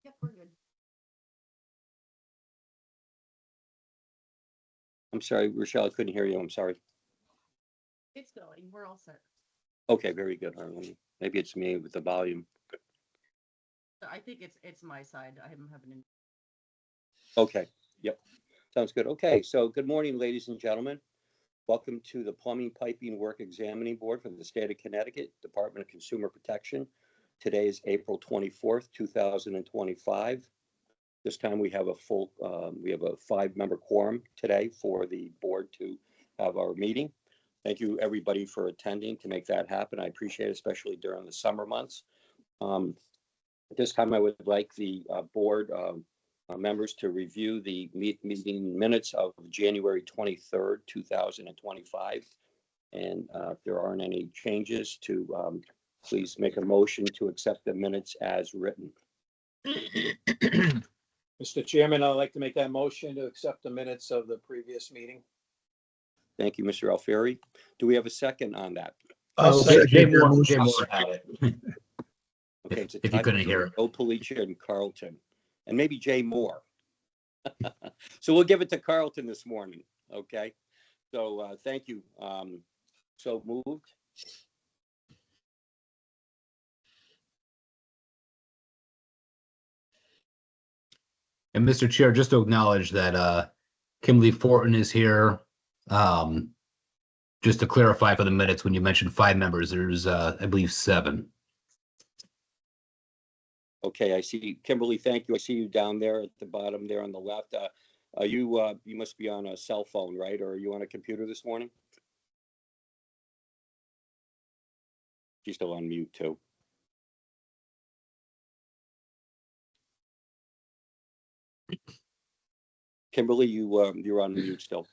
Yep, we're good. I'm sorry, Rochelle, I couldn't hear you. I'm sorry. It's going. We're all set. Okay, very good. All right, maybe it's me with the volume. I think it's my side. I'm having. Okay, yep, sounds good. Okay, so good morning, ladies and gentlemen. Welcome to the Plumbing, Piping Work Examining Board for the State of Connecticut, Department of Consumer Protection. Today is April 24th, 2025. This time we have a five-member quorum today for the board to have our meeting. Thank you, everybody, for attending to make that happen. I appreciate it, especially during the summer months. At this time, I would like the board members to review the meeting minutes of January 23rd, 2025. And if there aren't any changes, to please make a motion to accept the minutes as written. Mr. Chairman, I'd like to make that motion to accept the minutes of the previous meeting. Thank you, Mr. Alfieri. Do we have a second on that? Jay Moore had it. Okay, it's a If you couldn't hear it. Joe Policia and Carlton, and maybe Jay Moore. So we'll give it to Carlton this morning. Okay. So thank you. So moved. And Mr. Chair, just to acknowledge that Kimberly Fortin is here. Just to clarify for the minutes, when you mentioned five members, there's I believe seven. Okay, I see Kimberly. Thank you. I see you down there at the bottom there on the left. You must be on a cell phone, right? Or are you on a computer this morning? She's still on mute too. Kimberly, you're on mute still.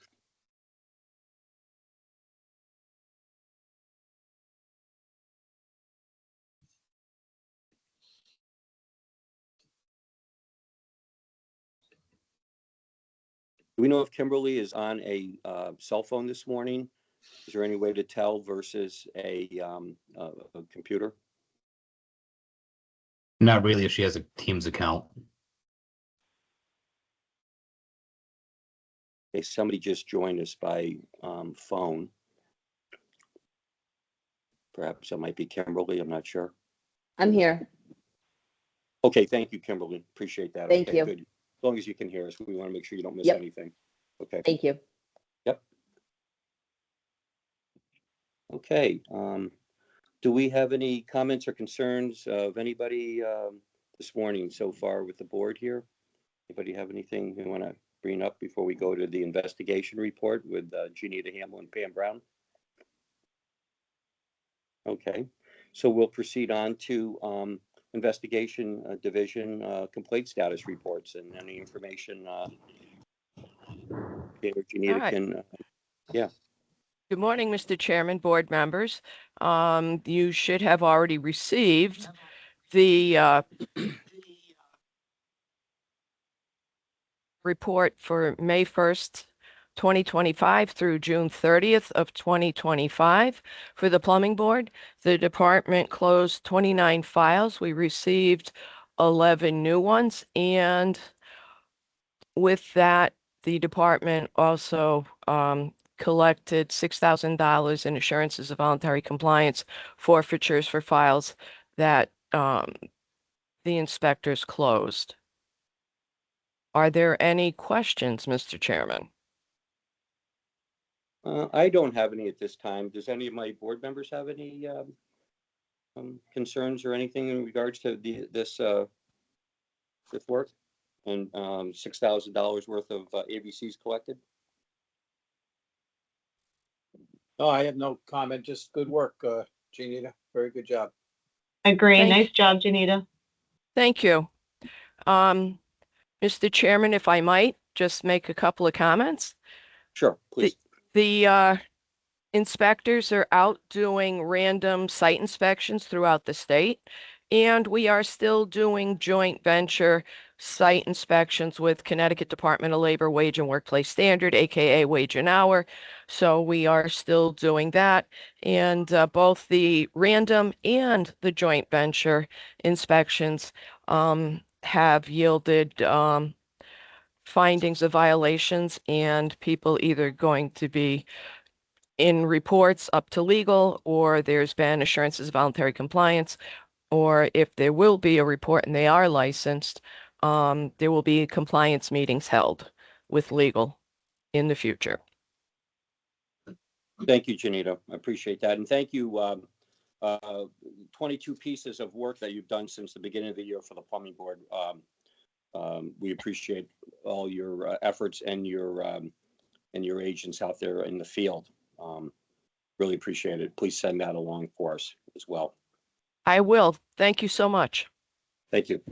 Do we know if Kimberly is on a cell phone this morning? Is there any way to tell versus a computer? Not really if she has a Teams account. Okay, somebody just joined us by phone. Perhaps it might be Kimberly. I'm not sure. I'm here. Okay, thank you, Kimberly. Appreciate that. Thank Okay, you. good. As long as you can hear us, we want to make sure you don't miss Yep. anything. Okay. Thank you. Yep. Okay. Do we have any comments or concerns of anybody this morning so far with the board here? Anybody have anything you want to bring up before we go to the investigation report with Janita Hamill and Pam Brown? Okay, so we'll proceed on to investigation division complaint status reports and any information Janita right. can, yeah. Good morning, Mr. Chairman, board members. You should have already received the report for May 1st, 2025 through June 30th of 2025 for the plumbing board. The department closed 29 files. We received 11 new ones, and with that, the department also collected $6,000 in assurances of voluntary compliance forfeitures for files that the inspectors closed. Are there any questions, Mr. Chairman? I don't have any at this time. Does any of my board members have any concerns or anything in regards to this work and $6,000 worth of ABCs collected? No, I have no comment, just good work, Janita. Very good job. Agree. Thank- Nice job, Janita. Thank you. Mr. Chairman, if I might just make a couple of comments. Sure, please. The inspectors are out doing random site inspections throughout the state, and we are still doing joint venture site inspections with Connecticut Department of Labor Wage and Workplace Standard, aka Wage and Hour. So we are still doing that, and both the random and the joint venture inspections have yielded findings of violations and people either going to be in reports up to legal, or there's been assurances of voluntary compliance, or if there will be a report and they are licensed, there will be compliance meetings held with legal in the future. Thank you, Janita. I appreciate that. And thank you, 22 pieces of work that you've done since the beginning of the year for the plumbing board. We appreciate all your efforts and your agents out there in the field. Really appreciate it. Please send that along for us as well. I will. Thank you so much. Thank you.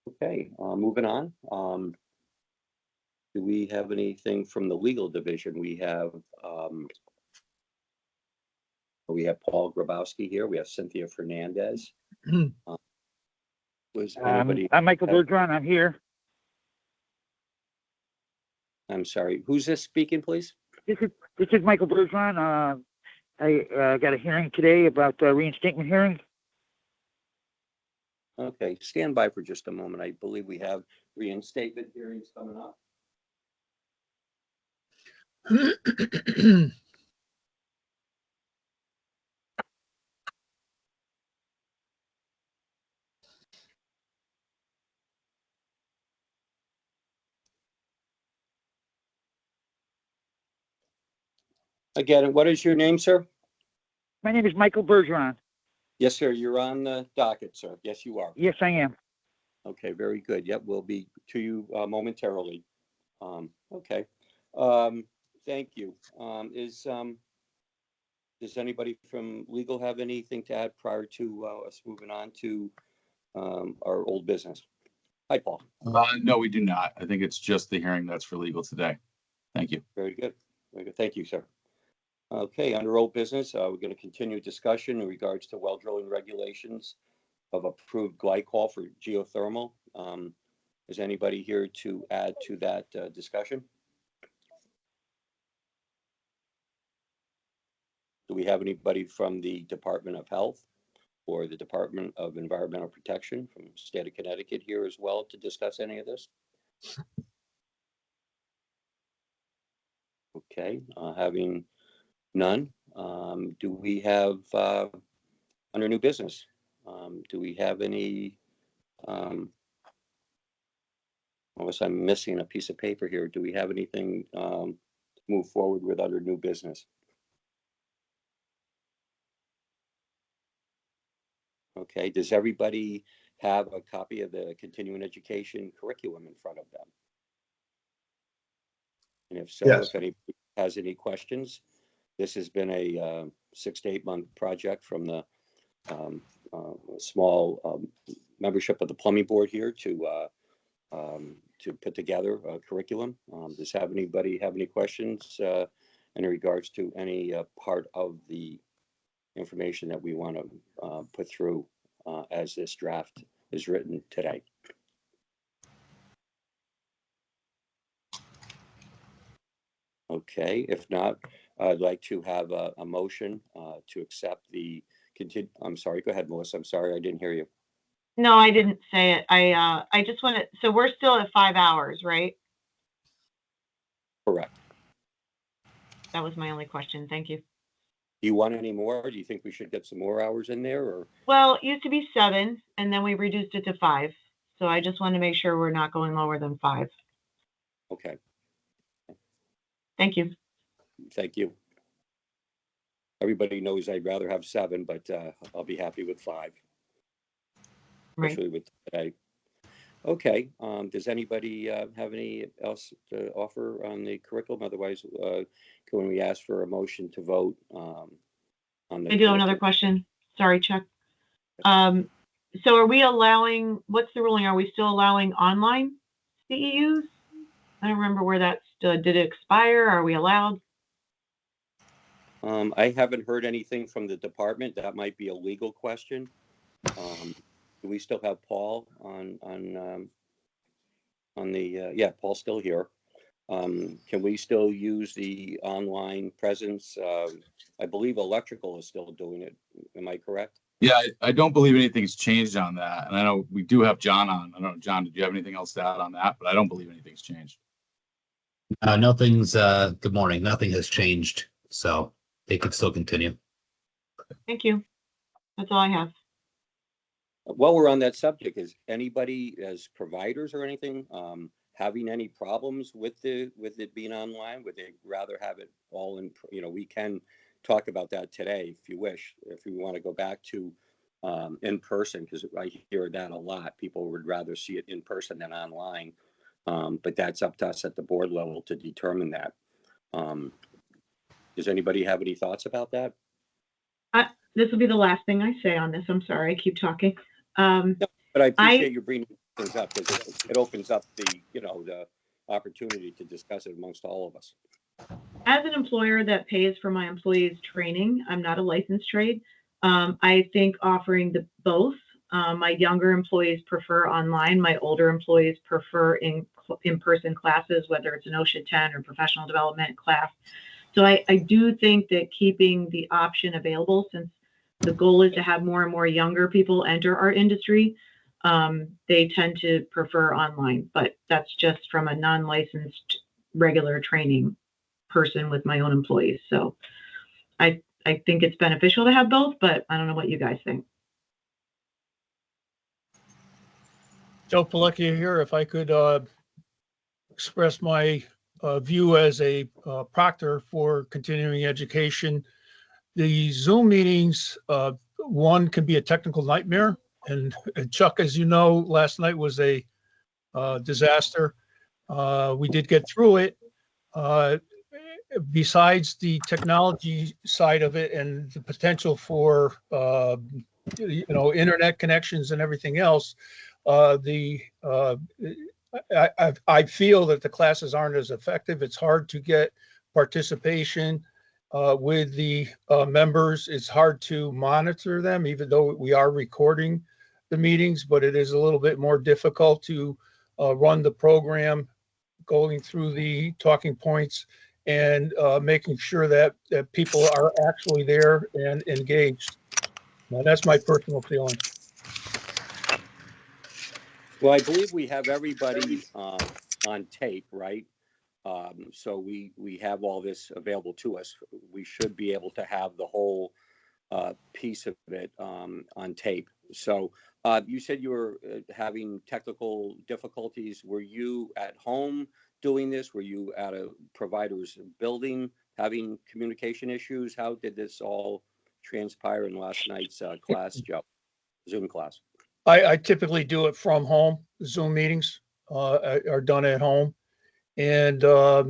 Okay, moving on. Do we have anything from the legal division? We have Paul Grabowski here. We have Cynthia Fernandez. Was anybody? I'm Michael Bergeron. I'm here. I'm sorry. Who's this speaking, please? This is Michael Bergeron. I got a hearing today about reinstatement hearing. Okay, stand by for just a moment. I believe we have reinstatement hearings coming up. Again, what is your name, sir? My name is Michael Bergeron. Yes, sir. You're on the docket, sir. Yes, you are. Yes, I am. Okay, very good. Yep, we'll be to you momentarily. Okay. Thank you. Does anybody from legal have anything to add prior to us moving on to our old business? Hi, Paul. No, we do not. I think it's just the hearing that's for legal today. Thank you. Very good. Very good. Thank you, sir. Okay, under old business, we're going to continue discussion in regards to well drilling regulations of approved glycol for geothermal. Is anybody here to add to that discussion? Do we have anybody from the Department of Health or the Department of Environmental Protection from the state of Connecticut here as well to discuss any of this? Okay, having none, do we have under new business? Do we have any, unless I'm missing a piece of paper here, do we have anything to move forward with under new business? Okay, does everybody have a copy of the continuing education curriculum in front of them? And if so, Yes. if anybody has any questions, this has been a 6 to 8 month project from the small membership of the plumbing board here to put together a curriculum. Does anybody have any questions in regards to any part of the information that we want to put through as this draft is written today? Okay, if not, I'd like to have a motion to accept the I'm sorry, go ahead, Melissa. I'm sorry, I didn't hear you. No, I didn't say it. I just want to, so we're still at 5 hours, right? Correct. That was my only question. Thank you. Do you want any more? Do you think we should get some more hours in there, or? Well, it used to be 7 and then we reduced it to 5. So I just want to make sure we're not going lower than 5. Okay, Thank you. thank you. Everybody knows I'd rather have 7, but I'll be happy with 5. Right. Especially with today. Okay, does anybody have any else to offer on the curriculum? Otherwise, can we ask for a motion to vote on the? I do have another question. Sorry, Chuck. So are we allowing, what's the ruling? Are we still allowing online CEUs? I don't remember where that stood. Did it expire? Are we allowed? I haven't heard anything from the department. That might be a legal question. Do we still have Paul on the, yeah, Paul's still here. Can we still use the online presence? I believe electrical is still doing it. Am I correct? Yeah, I don't believe anything's changed on that. And I know we do have John on. I don't know, John, did you have anything else to add on that? But I don't believe anything's changed. Nothing's, good morning. Nothing has changed, so they could still continue. Thank you. That's all I have. While we're on that subject, is anybody as providers or anything, having any problems with it being online? Would they rather have it all in, we can talk about that today if you wish, if we want to go back to in person, because I hear that a lot. People would rather see it in person than online. But that's up to us at the board level to determine that. Does anybody have any thoughts about that? This will be the last thing I say on this. I'm sorry, I keep talking. But I appreciate you bringing things up, because it opens up the opportunity to discuss it amongst all of us. As an employer that pays for my employees' training, I'm not a licensed trade. I think offering both. My younger employees prefer online. My older employees prefer in-person classes, whether it's an OSHA 10 or professional development class. So I do think that keeping the option available, since the goal is to have more and more younger people enter our industry, they tend to prefer online. But that's just from a non-licensed regular training person with my own employees. So I think it's beneficial to have both, but I don't know what you guys think. Joe Palecchia here. If I could express my view as a proctor for continuing education, the Zoom meetings, one can be a technical nightmare. And Chuck, as you know, last night was a disaster. We did get through it. Besides the technology side of it and the potential for internet connections and everything else, I feel that the classes aren't as effective. It's hard to get participation with the members. It's hard to monitor them, even though we are recording the meetings, but it is a little bit more difficult to run the program, going through the talking points and making sure that people are actually there and engaged. Now, that's my personal feeling. Well, I believe we have everybody on tape, right? So we have all this available to us. We should be able to have the whole piece of it on tape. So you said you were having technical difficulties. Were you at home doing this? Were you at a provider's building having communication issues? How did this all transpire in last night's class, Joe? Zoom class. I typically do it from home. Zoom meetings are done at home. And I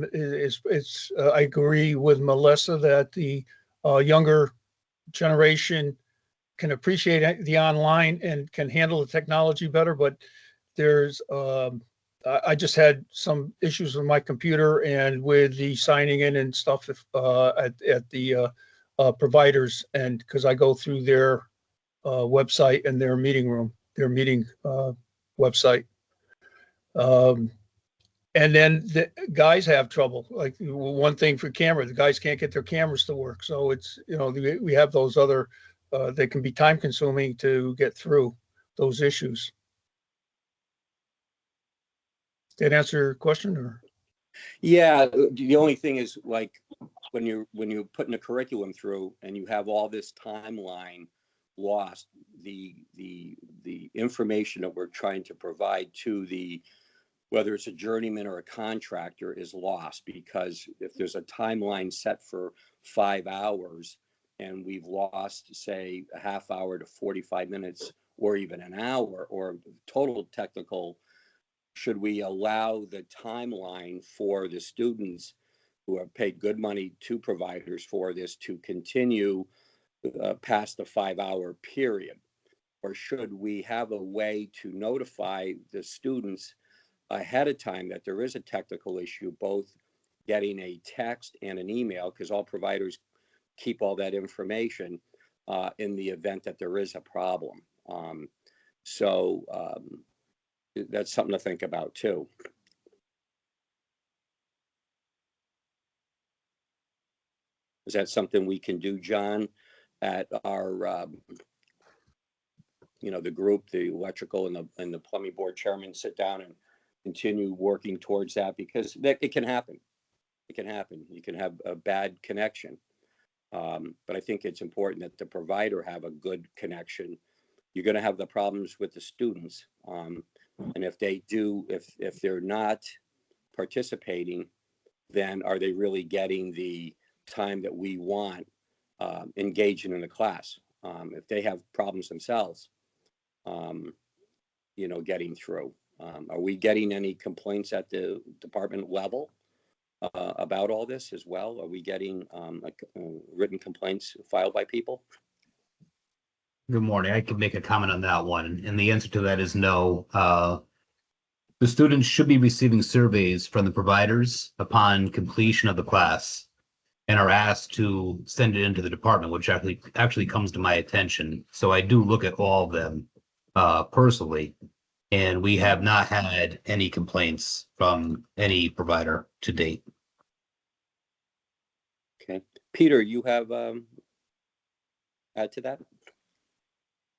agree with Melissa that the younger generation can appreciate the online and can handle the technology better. But there's, I just had some issues with my computer and with the signing in and stuff at the providers, and because I go through their website and their meeting room, their meeting website. And then the guys have trouble. Like one thing for camera, the guys can't get their cameras to work. So it's, we have those other, they can be time consuming to get through those issues. Did that answer your question or? Yeah, the only thing is like when you're putting a curriculum through and you have all this timeline lost, the information that we're trying to provide to whether it's a journeyman or a contractor is lost, because if there's a timeline set for 5 hours and we've lost, say, a half hour to 45 minutes or even an hour or total technical, should we allow the timeline for the students who have paid good money to providers for this to continue past the 5 hour period? Or should we have a way to notify the students ahead of time that there is a technical issue, both getting a text and an email, because all providers keep all that information in the event that there is a problem. So that's something to think about too. Is that something we can do, John, at our you know, the group, the electrical and the plumbing board chairman sit down and continue working towards that, because it can happen. It can happen. You can have a bad connection. But I think it's important that the provider have a good connection. You're going to have the problems with the students. And if they're not participating, then are they really getting the time that we want engaging in the class? If they have problems themselves, you know, getting through. Are we getting any complaints at the department level about all this as well? Are we getting written complaints filed by people? Good morning. I could make a comment on that one, and the answer to that is no. The students should be receiving surveys from the providers upon completion of the class and are asked to send it into the department, which actually comes to my attention. So I do look at all of them personally, and we have not had any complaints from any provider to date. Okay. Peter, you have add to that?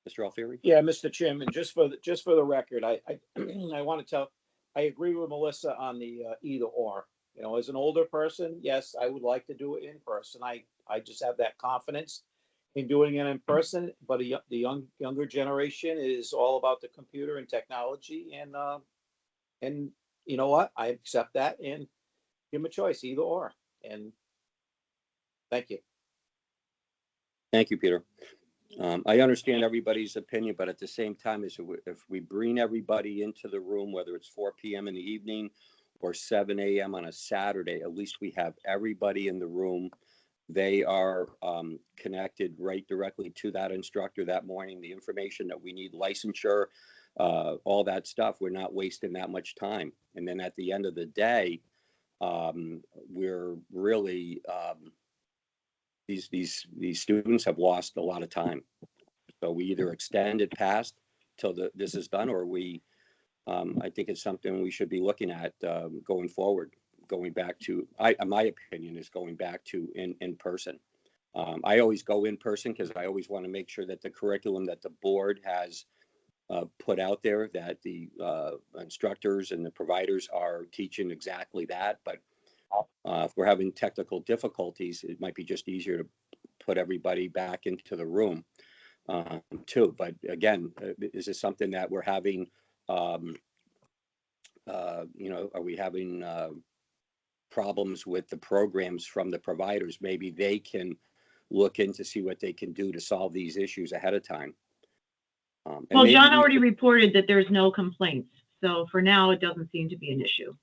Mr. Alfieri? Yeah, Mr. Chairman, just for the record, I want to I agree with Melissa on the either or. You know, as an older person, yes, I would like to do it in person. I just have that confidence in doing it in person. But the younger generation is all about the computer and technology, and you know what? I accept that and give them a choice, either or. And thank you. Thank you, Peter. I understand everybody's opinion, but at the same time, if we bring everybody into the room, whether it's 4 p.m. in the evening or 7 a.m. on a Saturday, at least we have everybody in the room. They are connected right directly to that instructor that morning, the information that we need, licensure, all that stuff. We're not wasting that much time. And then at the end of the day, we're really, these students have lost a lot of time. So we either extend it past till this is done, or I think it's something we should be looking at going forward, going back to, my opinion is going back to in person. I always go in person because I always want to make sure that the curriculum that the board has put out there, that the instructors and the providers are teaching exactly that. But if we're having technical difficulties, it might be just easier to put everybody back into the room too. But again, is this something that we're having, you know, are we having problems with the programs from the providers? Maybe they can look in to see what they can do to solve these issues ahead of time. Well, John already reported that there's no complaints. So for now, it doesn't seem to be an issue.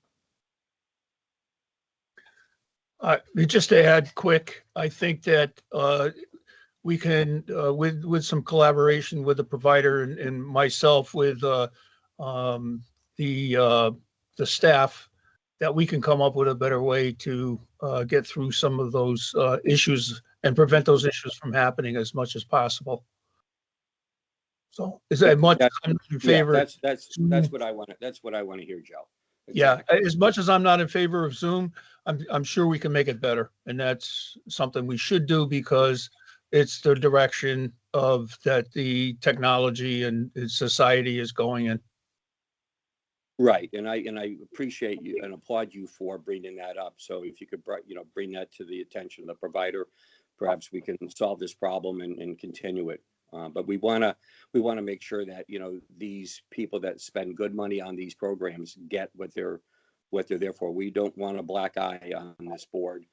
Just to add quick, I think that we can, with some collaboration with the provider and myself with the staff, that we can come up with a better way to get through some of those issues and prevent those issues from happening as much as possible. So is that much I'm in favor? Yeah, that's what I want. That's what I want to hear, Joe. Exactly. Yeah, as much as I'm not in favor of Zoom, I'm sure we can make it better, and that's something we should do because it's the direction of that the technology and society is going in. Right, and I appreciate you and applaud you for bringing that up. So if you could, bring that to the attention of the provider, perhaps we can solve this problem and continue it. But we want to make sure that these people that spend good money on these programs get what they're there for. We don't want a black eye on this board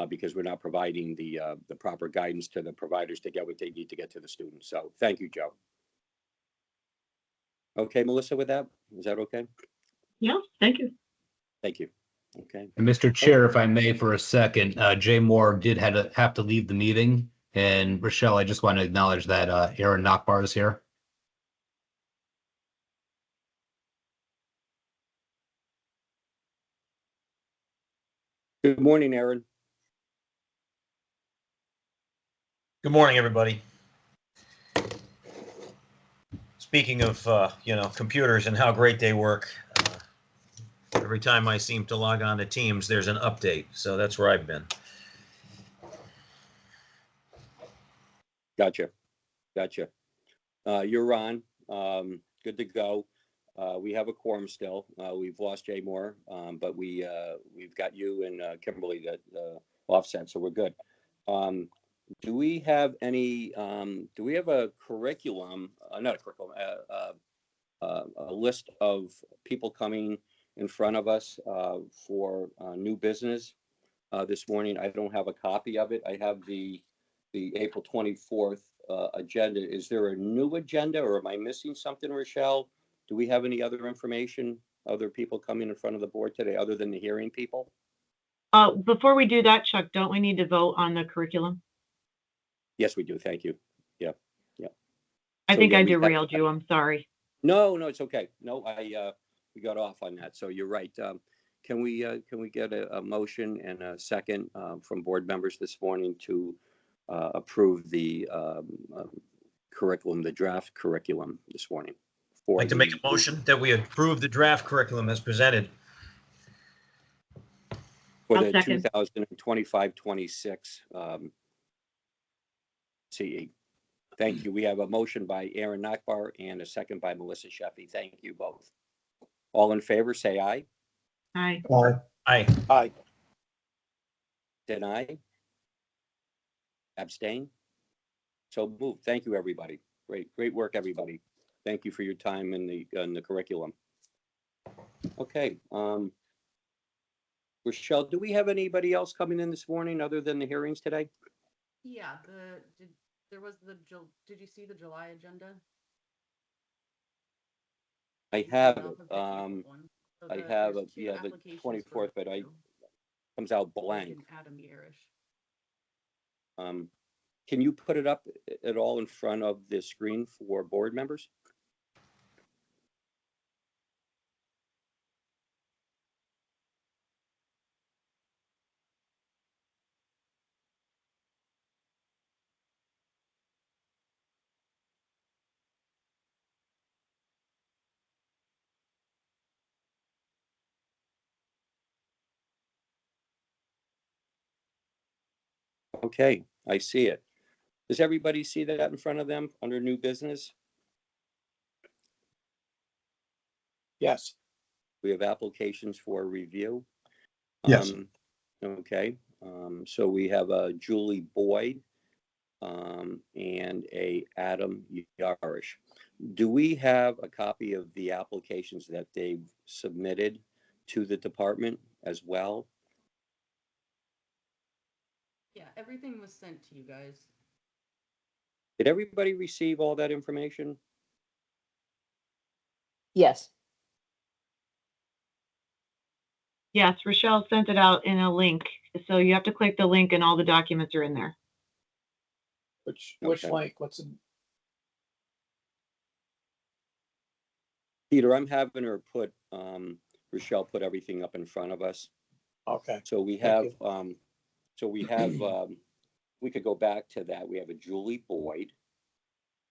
because we're not providing the proper guidance to the providers to get what they need to get to the students. So thank you, Joe. Okay, Melissa, with that, is that okay? Yeah, thank you. Thank you. Okay. And Mr. Chair, if I may for a second, Jay Moore did have to leave the meeting. And Rochelle, I just want to acknowledge that Aaron Nachbar is here. Good morning, Aaron. Good morning, everybody. Speaking of, computers and how great they work, every time I seem to log on to Teams, there's an update. So that's where I've been. Gotcha. You're Ron. Good to go. We have a quorum still. We've lost Jay Moore, but we've got you and Kimberly that offset, so we're good. Do we have any, do we have a curriculum, not a curriculum, a list of people coming in front of us for new business this morning? I don't have a copy of it. I have the April 24th agenda. Is there a new agenda, or am I missing something, Rochelle? Do we have any other information, other people coming in front of the board today, other than the hearing people? Before we do that, Chuck, don't we need to vote on the curriculum? Yes, we do. Thank you. Yeah, yeah. I So, think yeah, I we have- derailed you. I'm sorry. No, it's okay. No, we got off on that. So you're right. Can we get a motion and a second from board members this morning to approve the curriculum, the draft curriculum this morning? I'd like to make a motion that we approve the draft curriculum as presented. For I'll the second. 2025-26 CE. Thank you. We have a motion by Aaron Nakbar and a second by Melissa Sheffy. Thank you both. All in favor, say aye. Aye. Aye. Aye. Deny? Abstain? So moved. Thank you, everybody. Great work, everybody. Thank you for your time in the curriculum. Okay. Rochelle, do we have anybody else coming in this morning other than the hearings today? Yeah, did you see the July agenda? I You have came it. off of the April one. So I the- have there's it, two yeah, the applications 24th, for but I review. comes out Blake blank. and Adam Yerish. Can you put it up at all in front of the screen for board members? Okay, I see it. Does everybody see that in front of them under new business? Yes. We have applications for review. Yes. Okay, so we have a Julie Boyd and a Adam Yarish. Do we have a copy of the applications that they've submitted to the department as well? Yeah, everything was sent to you guys. Did everybody receive all that information? Yes. Yes, Rochelle sent it out in a link. So you have to click the link and all the documents are in there. Which Okay. link? What's in? Peter, I'm having her put, Rochelle put everything up in front of us. Okay. So we Thank have, you. we could go back to that. We have a Julie Boyd.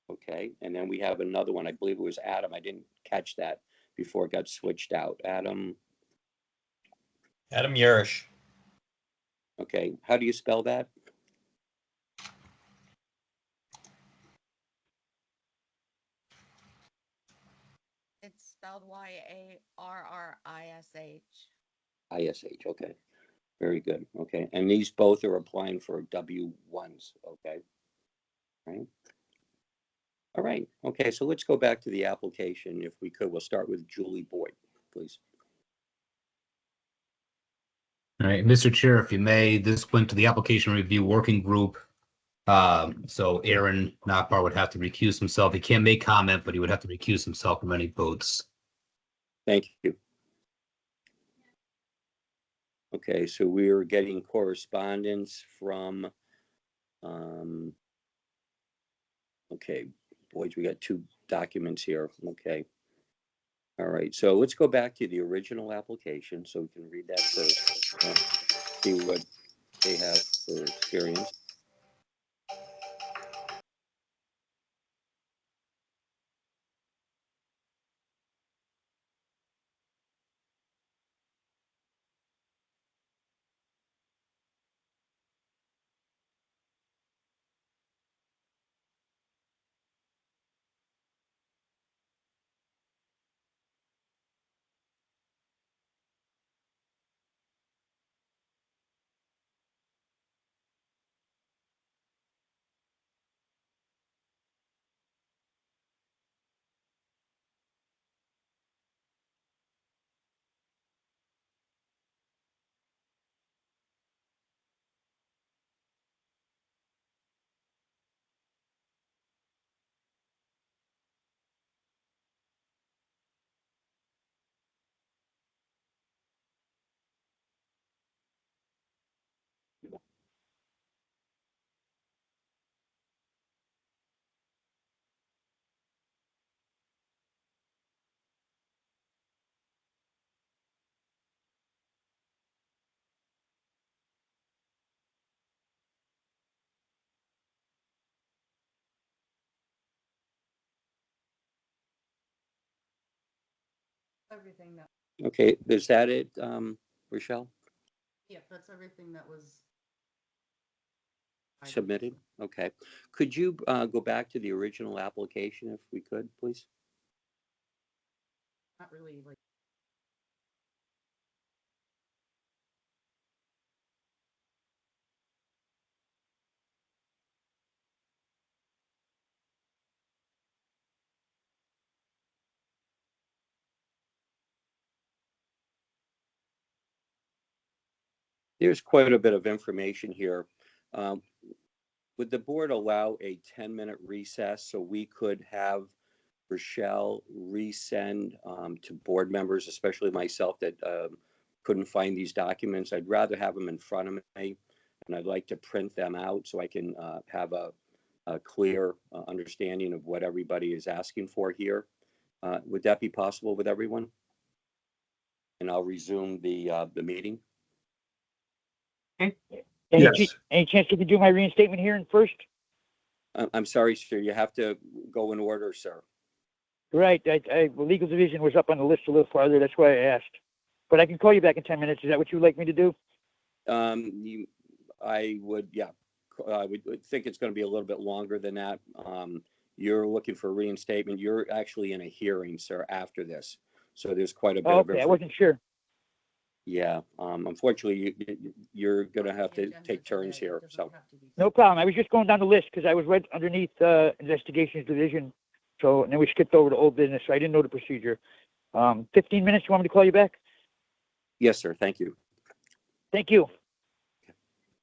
Okay, and then we have another one. I believe it was Adam. I didn't catch that before it got switched out. Adam, Adam Yerish. okay, how do you spell that? It's spelled Yarrish. ISH, okay. Very good, okay. And these both are applying for W1s, okay? Right. All right, okay, so let's go back to the application if we could. We'll start with Julie Boyd, please. All right, Mr. Chair, if you may, this went to the application review working group. So Aaron Nakbar would have to recuse himself. He can't make comment, but he would have to recuse himself from any votes. Thank you. Okay, so we're getting correspondence from, okay, boys, we got two documents here, okay. All right, so let's go back to the original application so we can read that first. See what they have for experience. Everything that, Okay, is that it, Rochelle? yeah, that's everything that was. Submitted? Okay. Could you go back to the original application if we could, please? Not really like. There's quite a bit of information here. Um, Would the board allow a 10-minute recess so we could have Rochelle resend to board members, especially myself that couldn't find these documents? I'd rather have them in front of me, and I'd like to print them out so I can have a clear understanding of what everybody is asking for here. Would that be possible with everyone? And I'll resume the meeting. Any, Yes. any chance you could do my reinstatement hearing first? I'm sorry, sir. You have to go in order, sir. Right, the legal division was up on the list a little farther, that's why I asked. But I can call you back in 10 minutes, is that what you'd like me to do? I would, yeah, I would think it's going to be a little bit longer than that. You're looking for reinstatement. You're actually in a hearing, sir, after this. So there's quite a bit Oh, of okay, I wasn't sure. Yeah, unfortunately, you're going to have the to agenda take turns today. It here, doesn't so. No have to be- problem, I was just going down the list, because I was right underneath, investigations division. So, and then we skipped over to old business, so I didn't know the procedure. 15 minutes, you want me to call you back? Yes, sir. Thank you. Thank you.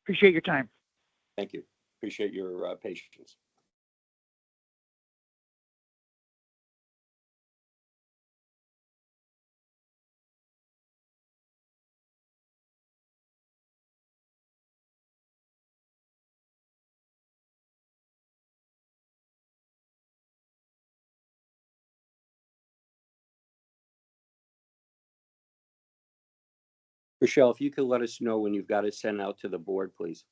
Appreciate your time. Thank you. Appreciate your patience. Rochelle, if you could let us know when you've got it sent out to the board, please.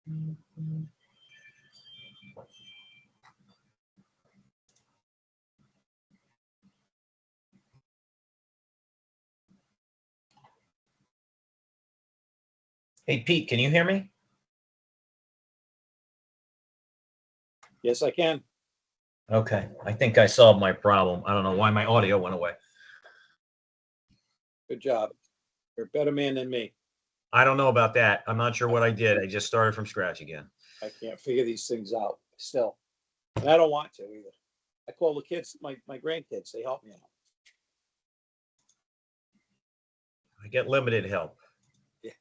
Hey, Pete, can you hear me? Yes, I can. Okay, I think I solved my problem. I don't know why my audio went away. Good job. You're a better man than me. I don't know about that. I'm not sure what I did. I just started from scratch again. I can't figure these things out still. And I don't want to either. I call the kids, my grandkids, they help me out. I get limited help. Yeah.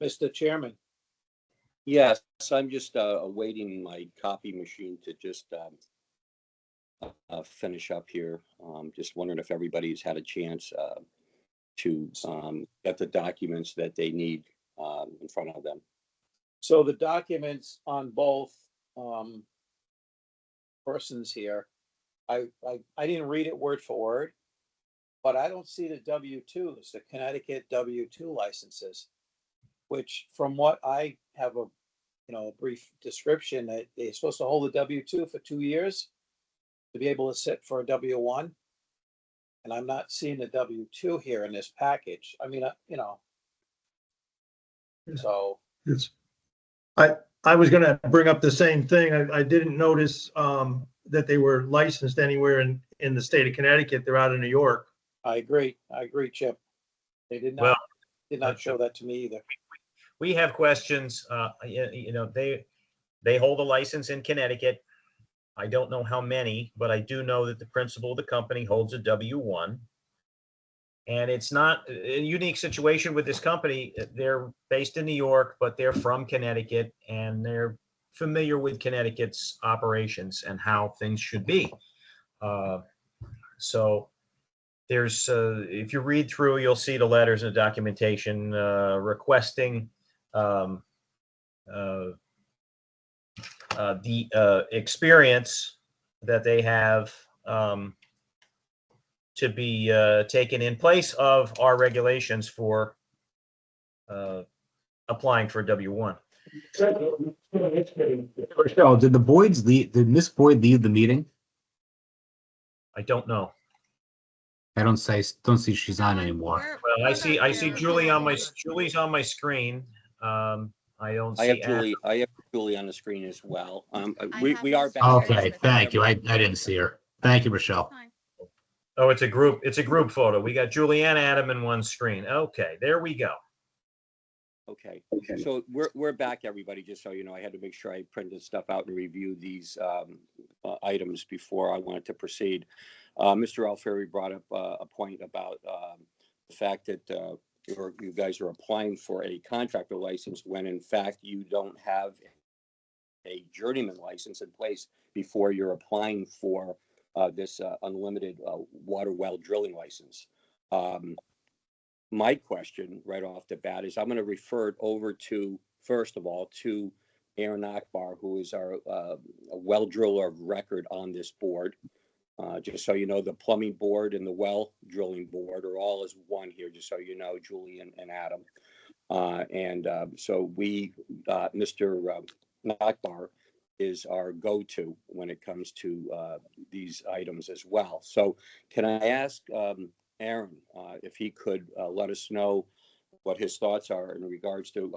Mr. Chairman, Yes, I'm just awaiting my copy machine to just finish up here. Just wondering if everybody's had a chance to get the documents that they need in front of them. so the documents on both persons here, I didn't read it word for word, but I don't see the W-2s, the Connecticut W-2 licenses, which from what I have a brief description that they're supposed to hold a W-2 for 2 years to be able to sit for a W-1. And I'm not seeing the W-2 here in this package. I mean, so It's, I was gonna bring up the same thing. I didn't notice that they were licensed anywhere in the state of Connecticut. They're out of New York. I agree, Chip. They did Well, not show that to me either. We have questions. They hold a license in Connecticut. I don't know how many, but I do know that the principal of the company holds a W-1. And it's not a unique situation with this company. They're based in New York, but they're from Connecticut and they're familiar with Connecticut's operations and how things should be. So there's, if you read through, you'll see the letters and the documentation requesting the experience that they have to be taken in place of our regulations for applying for W-1. Rochelle, did Miss Boyd leave the meeting? I don't know. I don't see she's on anymore. Well, I see Julie Julie's on my screen. I don't I see. have Julie on the screen as well. I We have are Miss back. Okay, thank you. I didn't see her. Thank you, Rochelle. Fine. Oh, it's a group photo. We got Julianne, Adam in one screen. Okay, there we go. Okay, so we're back, everybody, just so you know. I had to make sure I printed stuff out and reviewed these items before I wanted to proceed. Mr. Alfieri brought up a point about the fact that you guys are applying for a contractor license when in fact you don't have a journeyman license in place before you're applying for this unlimited water well drilling license. My question right off the bat is I'm going to refer it over to, first of all, to Aaron Akbar, who is our well driller of record on this board. Just so you know, the plumbing board and the well drilling board are all as one here, just so you know, Julie and Adam. So Mr. Akbar is our go-to when it comes to these items as well. So can I ask Aaron if he could let us know what his thoughts are in regards to,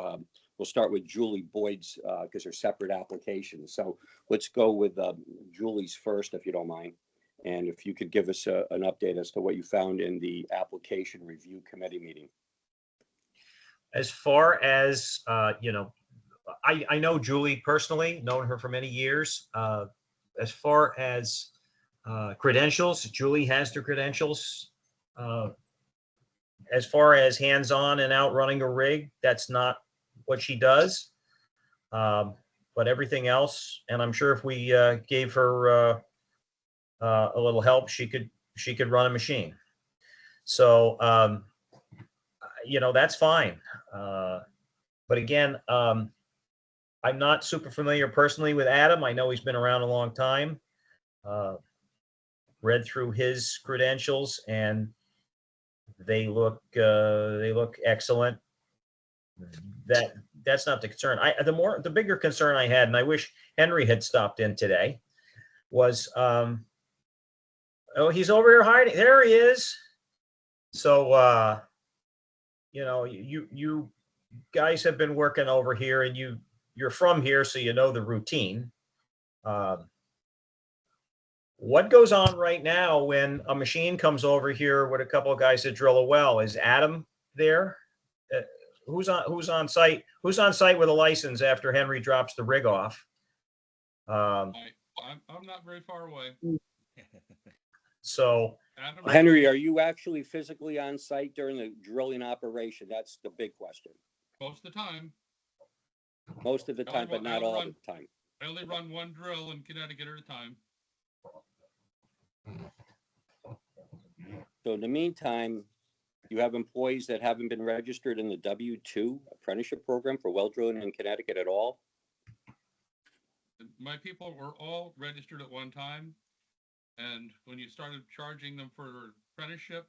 we'll start with Julie Boyd's because they're separate applications. So let's go with Julie's first, if you don't mind. And if you could give us an update as to what you found in the application review committee meeting. As far as, I know Julie personally, known her for many years. As far as credentials, Julie has the credentials. As far as hands-on and out running a rig, that's not what she does. But everything else, and I'm sure if we gave her a little help, she could run a machine. So, that's fine. But again, I'm not super familiar personally with Adam. I know he's been around a long time. read through his credentials, and they look excellent. That's not the concern. The bigger concern I had, and I wish Henry had stopped in today, was oh, he's over here hiding. There he is. So you know, you guys have been working over here, and you're from here, so you know the routine. What goes on right now when a machine comes over here with a couple of guys that drill a well? Is Adam there? Who's on site? Who's on site with a license after Henry drops the rig off? I'm not very far away. So Adam, Henry, are you actually physically on site during the drilling operation? That's the big question. most of the time, Most of the time, but not all the time. I only run one drill in Connecticut at a time. So in the meantime, you have employees that haven't been registered in the W-2 apprenticeship program for well drilling in Connecticut at all? My people were all registered at one time. And when you started charging them for apprenticeship,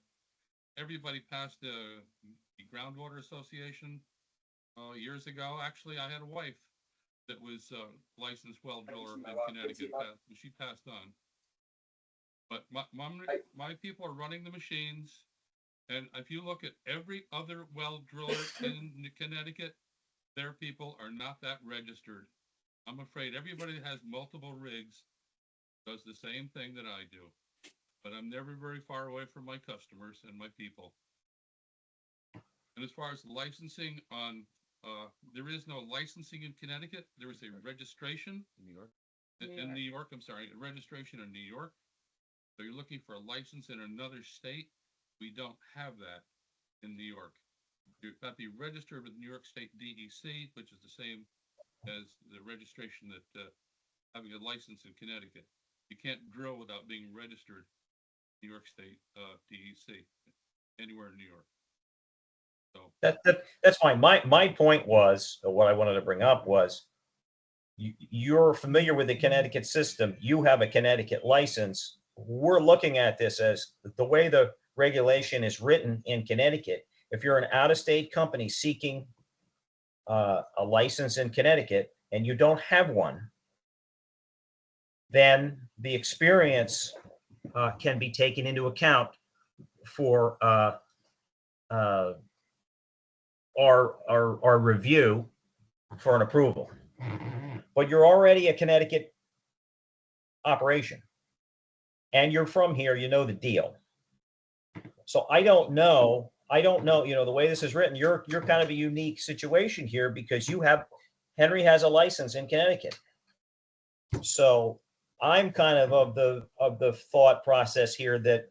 everybody passed the Groundwater Association years ago. Actually, I had a wife that was a licensed well driller in Connecticut. She passed on. But my people are running the machines. And if you look at every other well driller in Connecticut, their people are not that registered. I'm afraid everybody that has multiple rigs does the same thing that I do. But I'm never very far away from my customers and my people. And as far as licensing on, there is no licensing in Connecticut. There is a registration in New York. In New York, I'm sorry, a registration in New York. So you're looking for a license in another state. We don't have that in New York. You've got to be registered with New York State DEC, which is the same as the registration that having a license in Connecticut. You can't drill without being registered New York State DEC anywhere in New York. So that's fine. My point was, what I wanted to bring up was, you're familiar with the Connecticut system. You have a Connecticut license. We're looking at this as the way the regulation is written in Connecticut. If you're an out-of-state company seeking a license in Connecticut and you don't have one, then the experience can be taken into account for our review for an approval. But you're already a Connecticut operation, and you're from here, you know the deal. So I don't know, you know, the way this is written, you're kind of a unique situation here because Henry has a license in Connecticut. So I'm kind of the thought process here that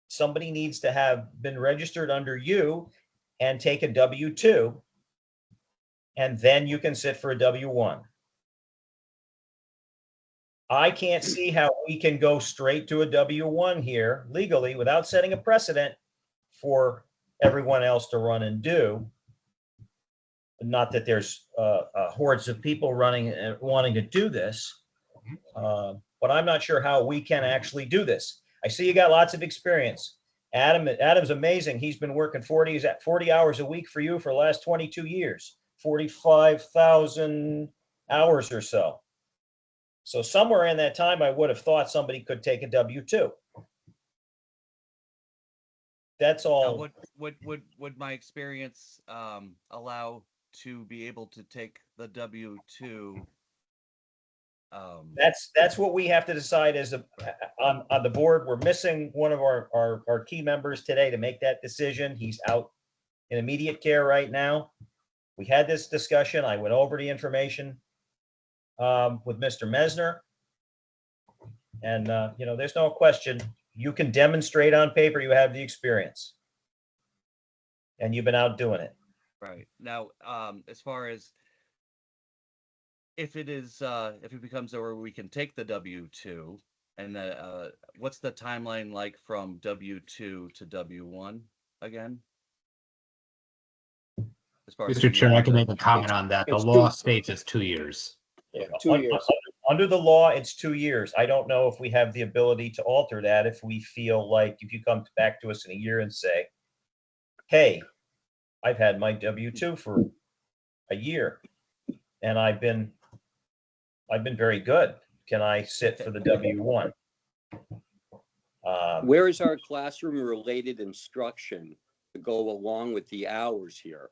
somebody needs to have been registered under you and take a W-2, and then you can sit for a W-1. I can't see how we can go straight to a W-1 here legally without setting a precedent for everyone else to run and do. Not that there's hordes of people running and wanting to do this, but I'm not sure how we can actually do this. I see you got lots of experience. Adam's amazing. He's been working 40 hours a week for you for the last 22 years, 45,000 hours or so. So somewhere in that time, I would have thought somebody could take a W-2. That's all. Would my experience allow to be able to take the W-2? That's what we have to decide as on the board. We're missing one of our key members today to make that decision. He's out in immediate care right now. We had this discussion. I went over the information with Mr. Mesner. And, you know, there's no question. You can demonstrate on paper you have the experience. And you've been out doing it. Right. Now, as far as if it becomes where we can take the W-2, and what's the timeline like from W-2 to W-1 again? As far as Mr. Chair, I can make a comment on that. The law states it's 2 years. Yeah, 2 years. Under the law, it's 2 years. I don't know if we have the ability to alter that if we feel like, if you come back to us in a year and say, hey, I've had my W-2 for a year and I've been very good. Can I sit for the W-1? Where is our classroom-related instruction to go along with the hours here?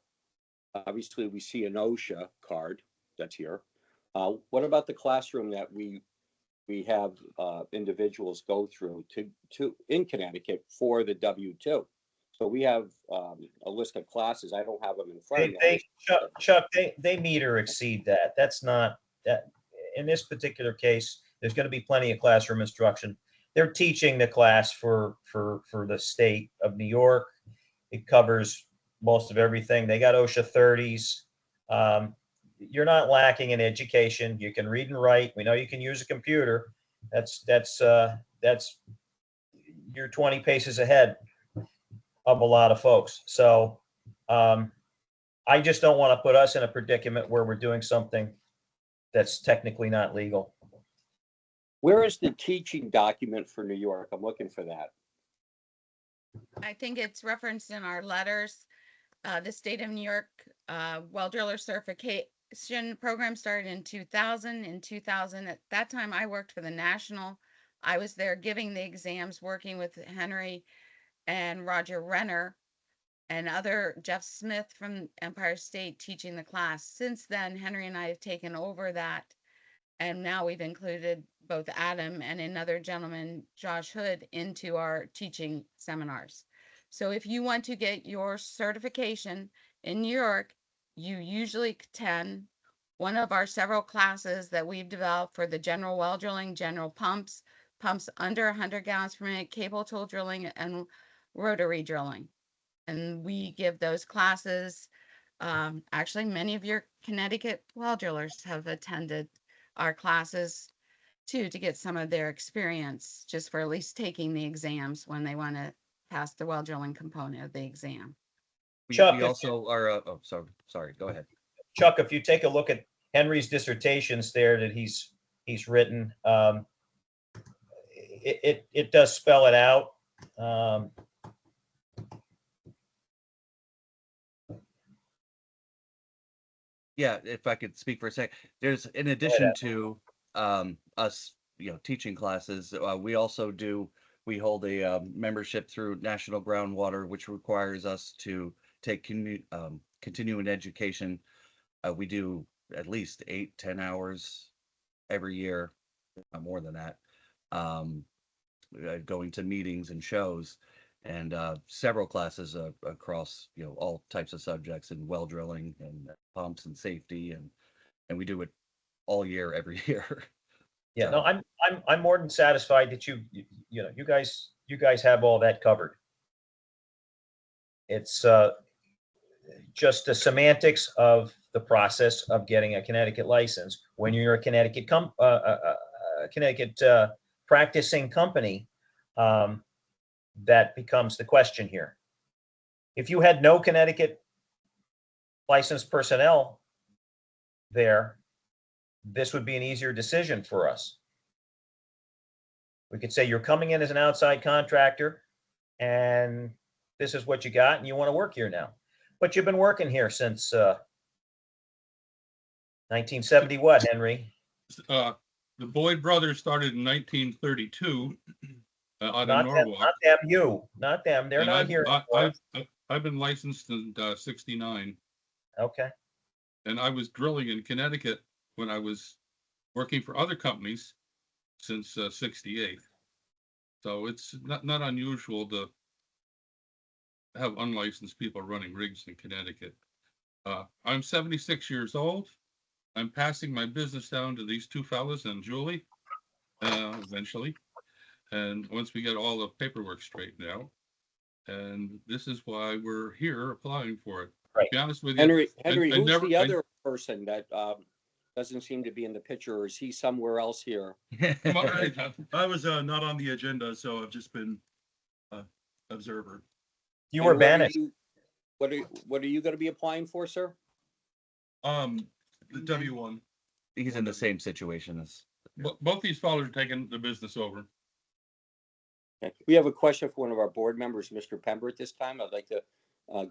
Obviously, we see an OSHA card that's here. What about the classroom that we have individuals go through to in Connecticut for the W-2? So we have a list of classes. I don't have them in front of me. Chuck, they meet or exceed that. That's not that. In this particular case, there's going to be plenty of classroom instruction. They're teaching the class for the state of New York. It covers most of everything. They got OSHA 30s. You're not lacking in education. You can read and write. We know you can use a computer. That's you're 20 paces ahead of a lot of folks. So I just don't want to put us in a predicament where we're doing something that's technically not legal. Where is the teaching document for New York? I'm looking for that. I think it's referenced in our letters. The state of New York well driller certification program started in 2000. In 2000, at that time, I worked for the National. I was there giving the exams, working with Henry and Roger Renner and Jeff Smith from Empire State teaching the class. Since then, Henry and I have taken over that. And now we've included both Adam and another gentleman, Josh Hood, into our teaching seminars. So if you want to get your certification in New York, you usually attend one of our several classes that we've developed for the general well drilling, general pumps under 100 gallons per minute, cable tool drilling, and rotary drilling. And we give those classes. Actually, many of your Connecticut well drillers have attended our classes too, to get some of their experience, just for at least taking the exams when they want to pass the well drilling component of the exam. Chuck, We also are, oh, sorry, go ahead. Chuck, if you take a look at Henry's dissertations there that he's written, it does spell it out. Yeah, if I could speak for a sec, there's, in addition to us, teaching classes, we also we hold a membership through National Groundwater, which requires us to take continuing education. We do at least 8-10 hours every year, more than that, going to meetings and shows, and several classes across all types of subjects in well drilling and pumps and safety, and we do it all year, every year. Yeah, no, I'm more than satisfied that you guys have all that covered. It's just the semantics of the process of getting a Connecticut license. When you're a Connecticut practicing company, that becomes the question here. If you had no Connecticut licensed personnel there, this would be an easier decision for us. We could say you're coming in as an outside contractor and this is what you got and you want to work here now. But you've been working here since 1970 what, Henry? The Boyd brothers started in 1932 out Not of them, Norwalk. not them. They're And not here. I've been licensed in 69. Okay. And I was drilling in Connecticut when I was working for other companies since 68. So it's not unusual to have unlicensed people running rigs in Connecticut. I'm 76 years old. I'm passing my business down to these two fellas and Julie eventually. And once we get all the paperwork straightened out, and this is why we're here applying for it. Right. To be honest with you, Henry, I who's never- the other person that doesn't seem to be in the picture, or is he somewhere else here? I was not on the agenda, so I've just been observer. You were banished. What are you going to be applying for, sir? The W1. He's in the same situation as Both these fellows are taking the business over. Okay. We have a question for one of our board members, Mr. Pember, at this time. I'd like to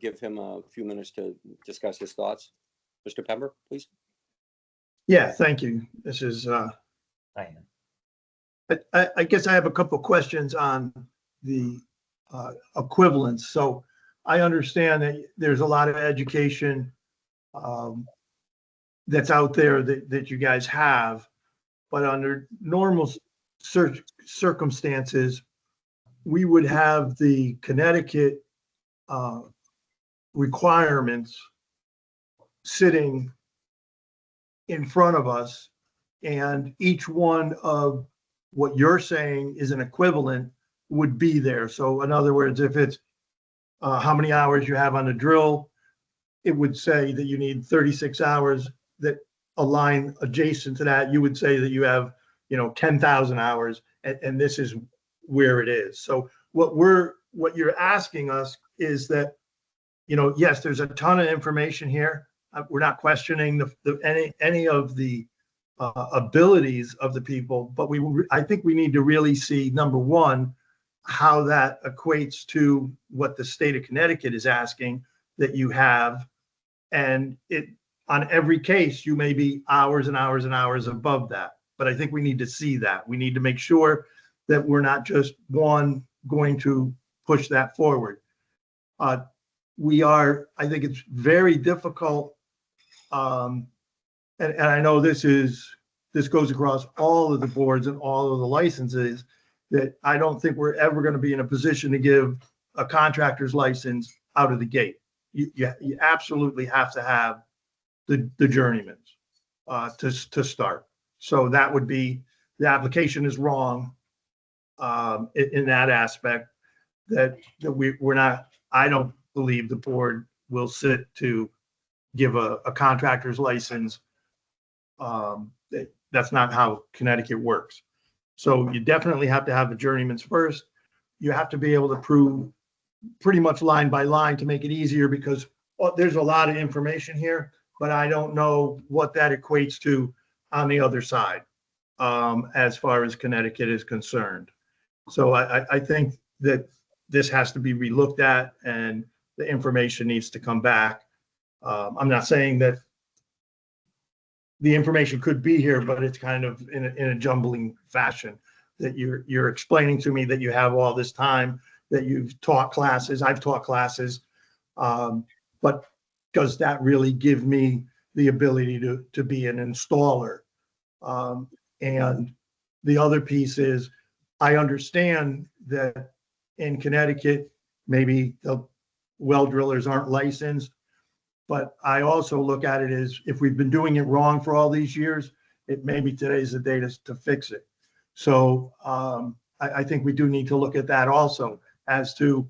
give him a few minutes to discuss his thoughts. Mr. Pember, please. Yeah, thank you. This is, I guess I have a couple of questions on the equivalence. So I understand that there's a lot of education that's out there that you guys have, but under normal circumstances, we would have the Connecticut requirements sitting in front of us, and each one of what you're saying is an equivalent would be there. So in other words, if it's how many hours you have on the drill, it would say that you need 36 hours that align adjacent to that. You would say that you have, 10,000 hours, and this is where it is. So what you're asking us is that, yes, there's a ton of information here. We're not questioning any of the abilities of the people, but I think we need to really see, number one, how that equates to what the state of Connecticut is asking that you have. And on every case, you may be hours and hours and hours above that. But I think we need to see that. We need to make sure that we're not just going to push that forward. I think it's very difficult. And I know this goes across all of the boards and all of the licenses, that I don't think we're ever going to be in a position to give a contractor's license out of the gate. You absolutely have to have the journeyman's to start. So that would be, the application is wrong in that aspect, that we're not, I don't believe the board will sit to give a contractor's license. That's not how Connecticut works. So you definitely have to have the journeyman's first. You have to be able to prove pretty much line by line to make it easier, because there's a lot of information here, but I don't know what that equates to on the other side, as far as Connecticut is concerned. So I think that this has to be relooked at, and the information needs to come back. I'm not saying that the information could be here, but it's kind of in a jumbling fashion, that you're explaining to me that you have all this time, that you've taught classes, I've taught classes, but does that really give me the ability to be an installer? And the other piece is, I understand that in Connecticut, maybe the well drillers aren't licensed, but I also look at it as, if we've been doing it wrong for all these years, it maybe today's the day to fix it. So I think we do need to look at that also, as to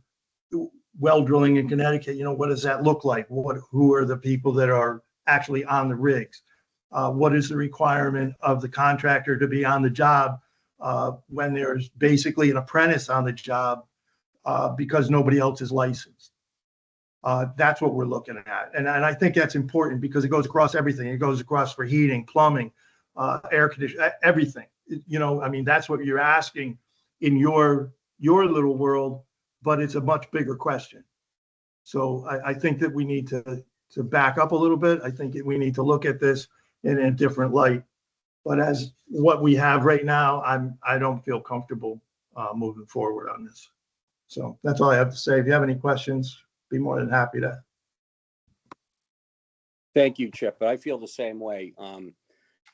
well drilling in Connecticut. What does that look like? Who are the people that are actually on the rigs? What is the requirement of the contractor to be on the job when there's basically an apprentice on the job because nobody else is licensed? That's what we're looking at. And I think that's important, because it goes across everything. It goes across for heating, plumbing, air conditioning, everything. That's what you're asking in your little world, but it's a much bigger question. So I think that we need to back up a little bit. I think we need to look at this in a different light. But as what we have right now, I don't feel comfortable moving forward on this. So that's all I have to say. If you have any questions, be more than happy to. Thank you, Chip. But I feel the same way,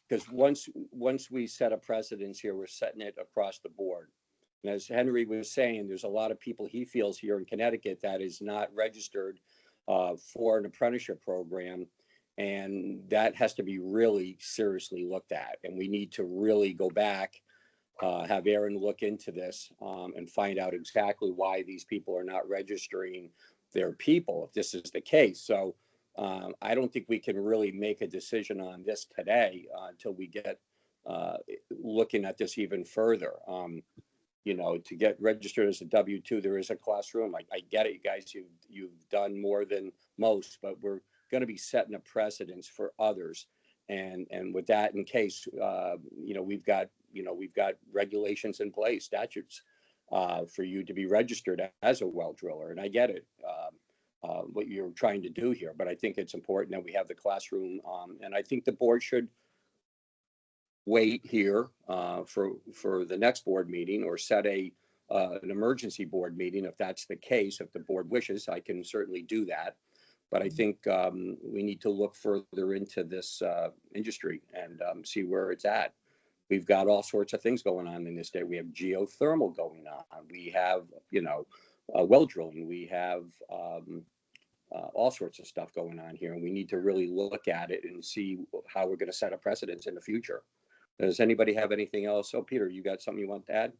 because once we set a precedence here, we're setting it across the board. And as Henry was saying, there's a lot of people he feels here in Connecticut that is not registered for an apprenticeship program, and that has to be really seriously looked at. And we need to really go back, have Aaron look into this and find out exactly why these people are not registering their people, if this is the case. So I don't think we can really make a decision on this today until we get looking at this even further. To get registered as a W-2, there is a classroom. I get it, you guys, you've done more than most, but we're going to be setting a precedence for others. And with that, in case, we've got regulations in place, statutes, for you to be registered as a well driller. And I get it, what you're trying to do here, but I think it's important that we have the classroom. And I think the board should wait here for the next board meeting, or set an emergency board meeting if that's the case. If the board wishes, I can certainly do that. But I think we need to look further into this industry and see where it's at. We've got all sorts of things going on in this state. We have geothermal going on. We have, well drilling. We have all sorts of stuff going on here. And we need to really look at it and see how we're going to set a precedence in the future. Does anybody have anything else? Oh, Peter, you got something you want to add?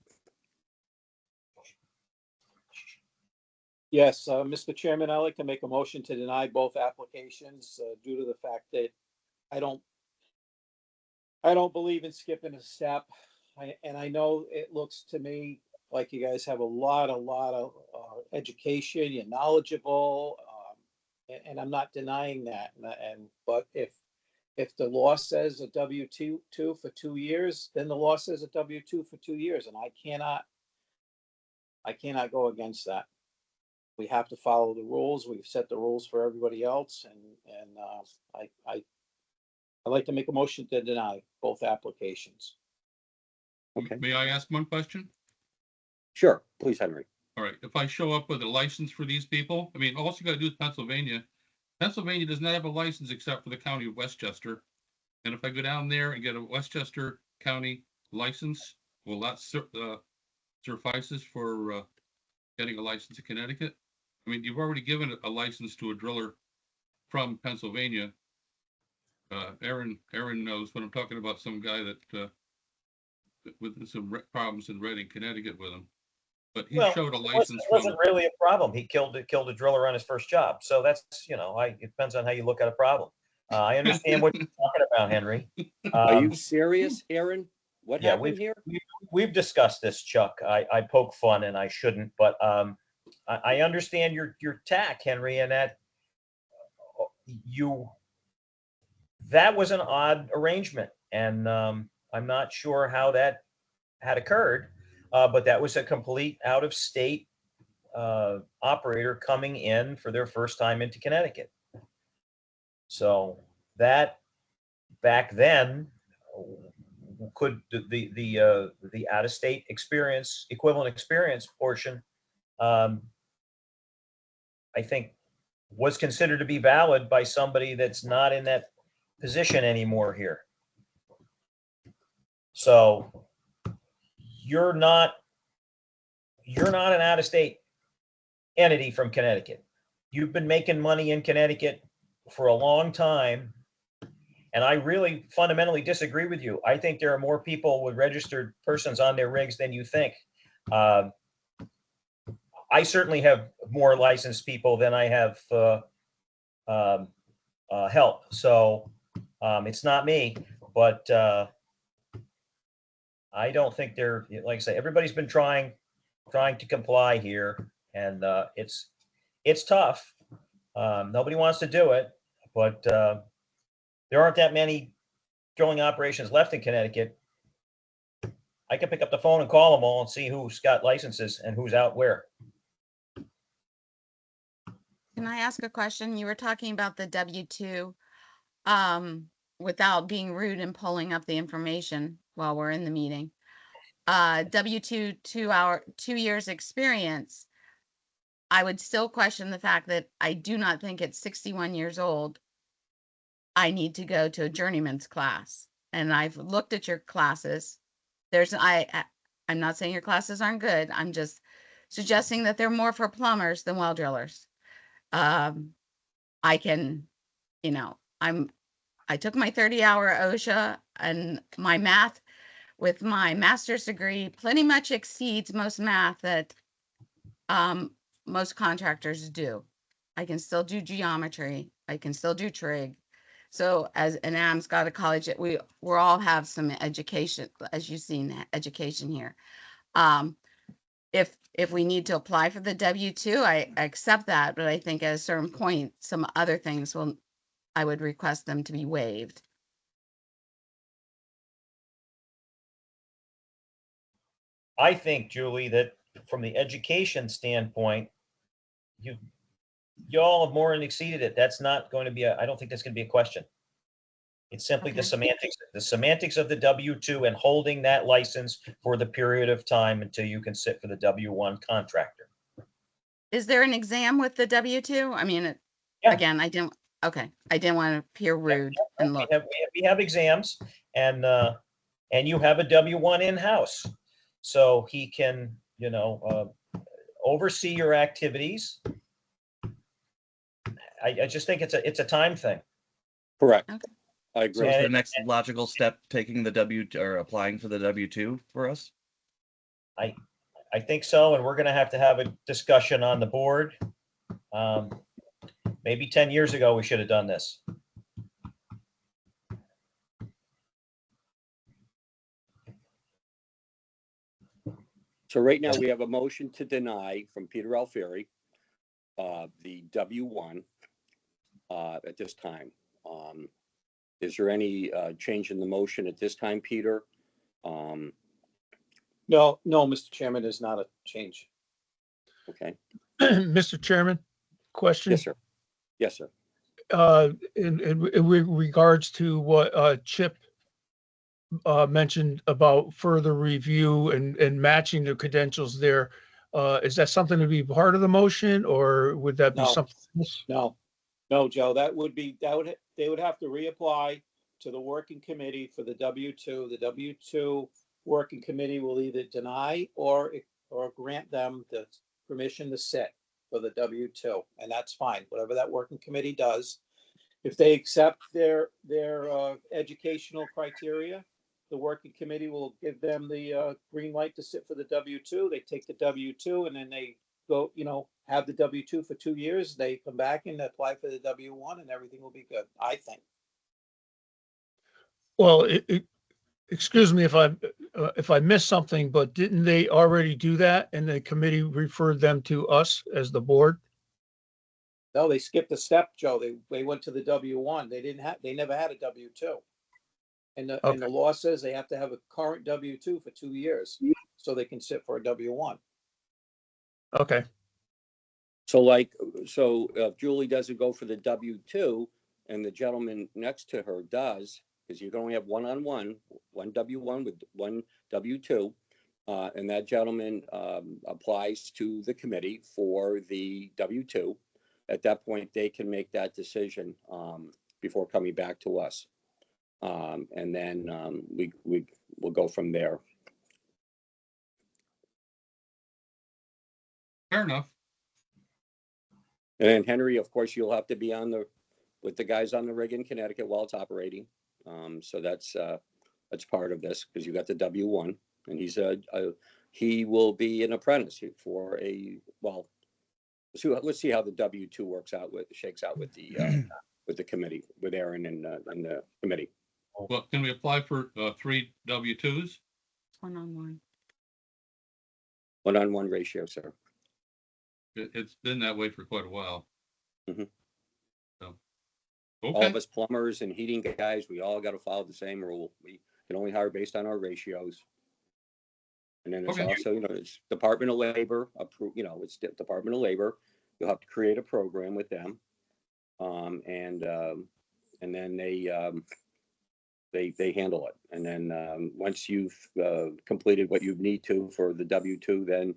Yes, Mr. Chairman, I'd like to make a motion to deny both applications due to the fact that I don't believe in skipping a step. And I know it looks to me like you guys have a lot of education, you're knowledgeable, and I'm not denying that. But if the law says a W-2 for 2 years, then the law says a W-2 for 2 years, and I cannot go against that. We have to follow the rules. We've set the rules for everybody else, and I'd like to make a motion to deny both applications. Okay. May I ask one question? Sure, please, Henry. All right, if I show up with a license for these people, I mean, all you gotta do is Pennsylvania. Pennsylvania does not have a license except for the county of Westchester. And if I go down there and get a Westchester County license, will that suffices for getting a license in Connecticut? I mean, you've already given a license to a driller from Pennsylvania. Aaron knows what I'm talking about, some guy that with some problems in Reading, Connecticut with him. But he showed a license. It wasn't really a problem. He killed a driller on his first job. So that's, it depends on how you look at a problem. I understand what you're talking about, Henry. Are you serious, Aaron? What happened here? We've discussed this, Chuck. I poke fun and I shouldn't, but I understand your tack, Henry, and that was an odd arrangement, and I'm not sure how that had occurred, but that was a complete out-of-state operator coming in for their first time into Connecticut. So that back then could the out-of-state experience, equivalent experience portion, I think was considered to be valid by somebody that's not in that position anymore here. So you're not an out-of-state entity from Connecticut. You've been making money in Connecticut for a long time. And I really fundamentally disagree with you. I think there are more people with registered persons on their rigs than you think. I certainly have more licensed people than I have help. So it's not me, but I don't think they're, like I say, everybody's been trying to comply here, and it's tough. Nobody wants to do it, but there aren't that many drilling operations left in Connecticut. I can pick up the phone and call them all and see who's got licenses and who's out where. Can I ask a question? You were talking about the W-2 without being rude and pulling up the information while we're in the meeting. W-2, 2 years experience. I would still question the fact that I do not think at 61 years old, I need to go to a journeyman's class. And I've looked at your classes. I'm not saying your classes aren't good. I'm just suggesting that they're more for plumbers than well drillers. I can, I took my 30-hour OSHA, and my math with my master's degree pretty much exceeds most math that most contractors do. I can still do geometry. I can still do trig. So and Am's got a college, we all have some education, as you've seen, education here. If we need to apply for the W-2, I accept that, but I think at a certain point, some other things I would request them to be waived. I think, Julie, that from the education standpoint, you all have more than exceeded it. That's not going to be I don't think that's going to be a question. It's simply the semantics of the W-2 and holding that license for the period of time until you can sit for the W-1 contractor. Is there an exam with the W-2? I mean, Yeah. again, I didn't want to appear rude and look. We have exams, and you have a W-1 in-house. So he can, oversee your activities. I just think it's a time thing. Correct. Okay. I So agree. is the next logical step taking the or applying for the W-2 for us? I think so, and we're gonna have to have a discussion on the board. Maybe 10 years ago, we should have done this. So right now we have a motion to deny from Peter Alfieri, the W-1, at this time. Is there any, change in the motion at this time, Peter? No, Mr. Chairman, there's not a change. Okay. Mr. Chairman, question? Yes, sir. Yes, sir. In regards to what Chip mentioned about further review and matching the credentials there, is that something to be part of the motion, or would that be No. something else? No, Joe, they would have to reapply to the working committee for the W-2. The W-2 working committee will either deny or grant them the permission to sit for the W-2, and that's fine, whatever that working committee does. If they accept their educational criteria, the working committee will give them the green light to sit for the W-2. They take the W-2 and then they go, have the W-2 for 2 years. They come back and apply for the W-1 and everything will be good, I think. Well, excuse me if I missed something, but didn't they already do that and the committee referred them to us as the board? No, they skipped a step, Joe. They went to the W-1. They never had a W-2. And the law says they have to have a current W-2 for 2 years so they can sit for a W-1. Okay. So if Julie doesn't go for the W-2 and the gentleman next to her does, because you can only have one W-1 with one W-2, and that gentleman applies to the committee for the W-2, at that point, they can make that decision before coming back to us. And then we'll go from there. Fair enough. And then Henry, of course, you'll have to be with the guys on the rig in Connecticut while it's operating. So that's part of this, because you got the W-1, and he will be an apprentice for let's see how the W-2 shakes out with the committee, with Aaron and the committee. Well, can we apply for 3 W-2s? One-on-one. One-on-one ratio, sir. It's been that way for quite a while. Mhm. So, All okay. of us plumbers and heating guys, we all got to follow the same rule. We can only hire based on our ratios. And then there's Okay. also, it's Department of Labor approved, it's Department of Labor. You'll have to create a program with them. And then they handle it. And then once you've completed what you need to for the W-2, then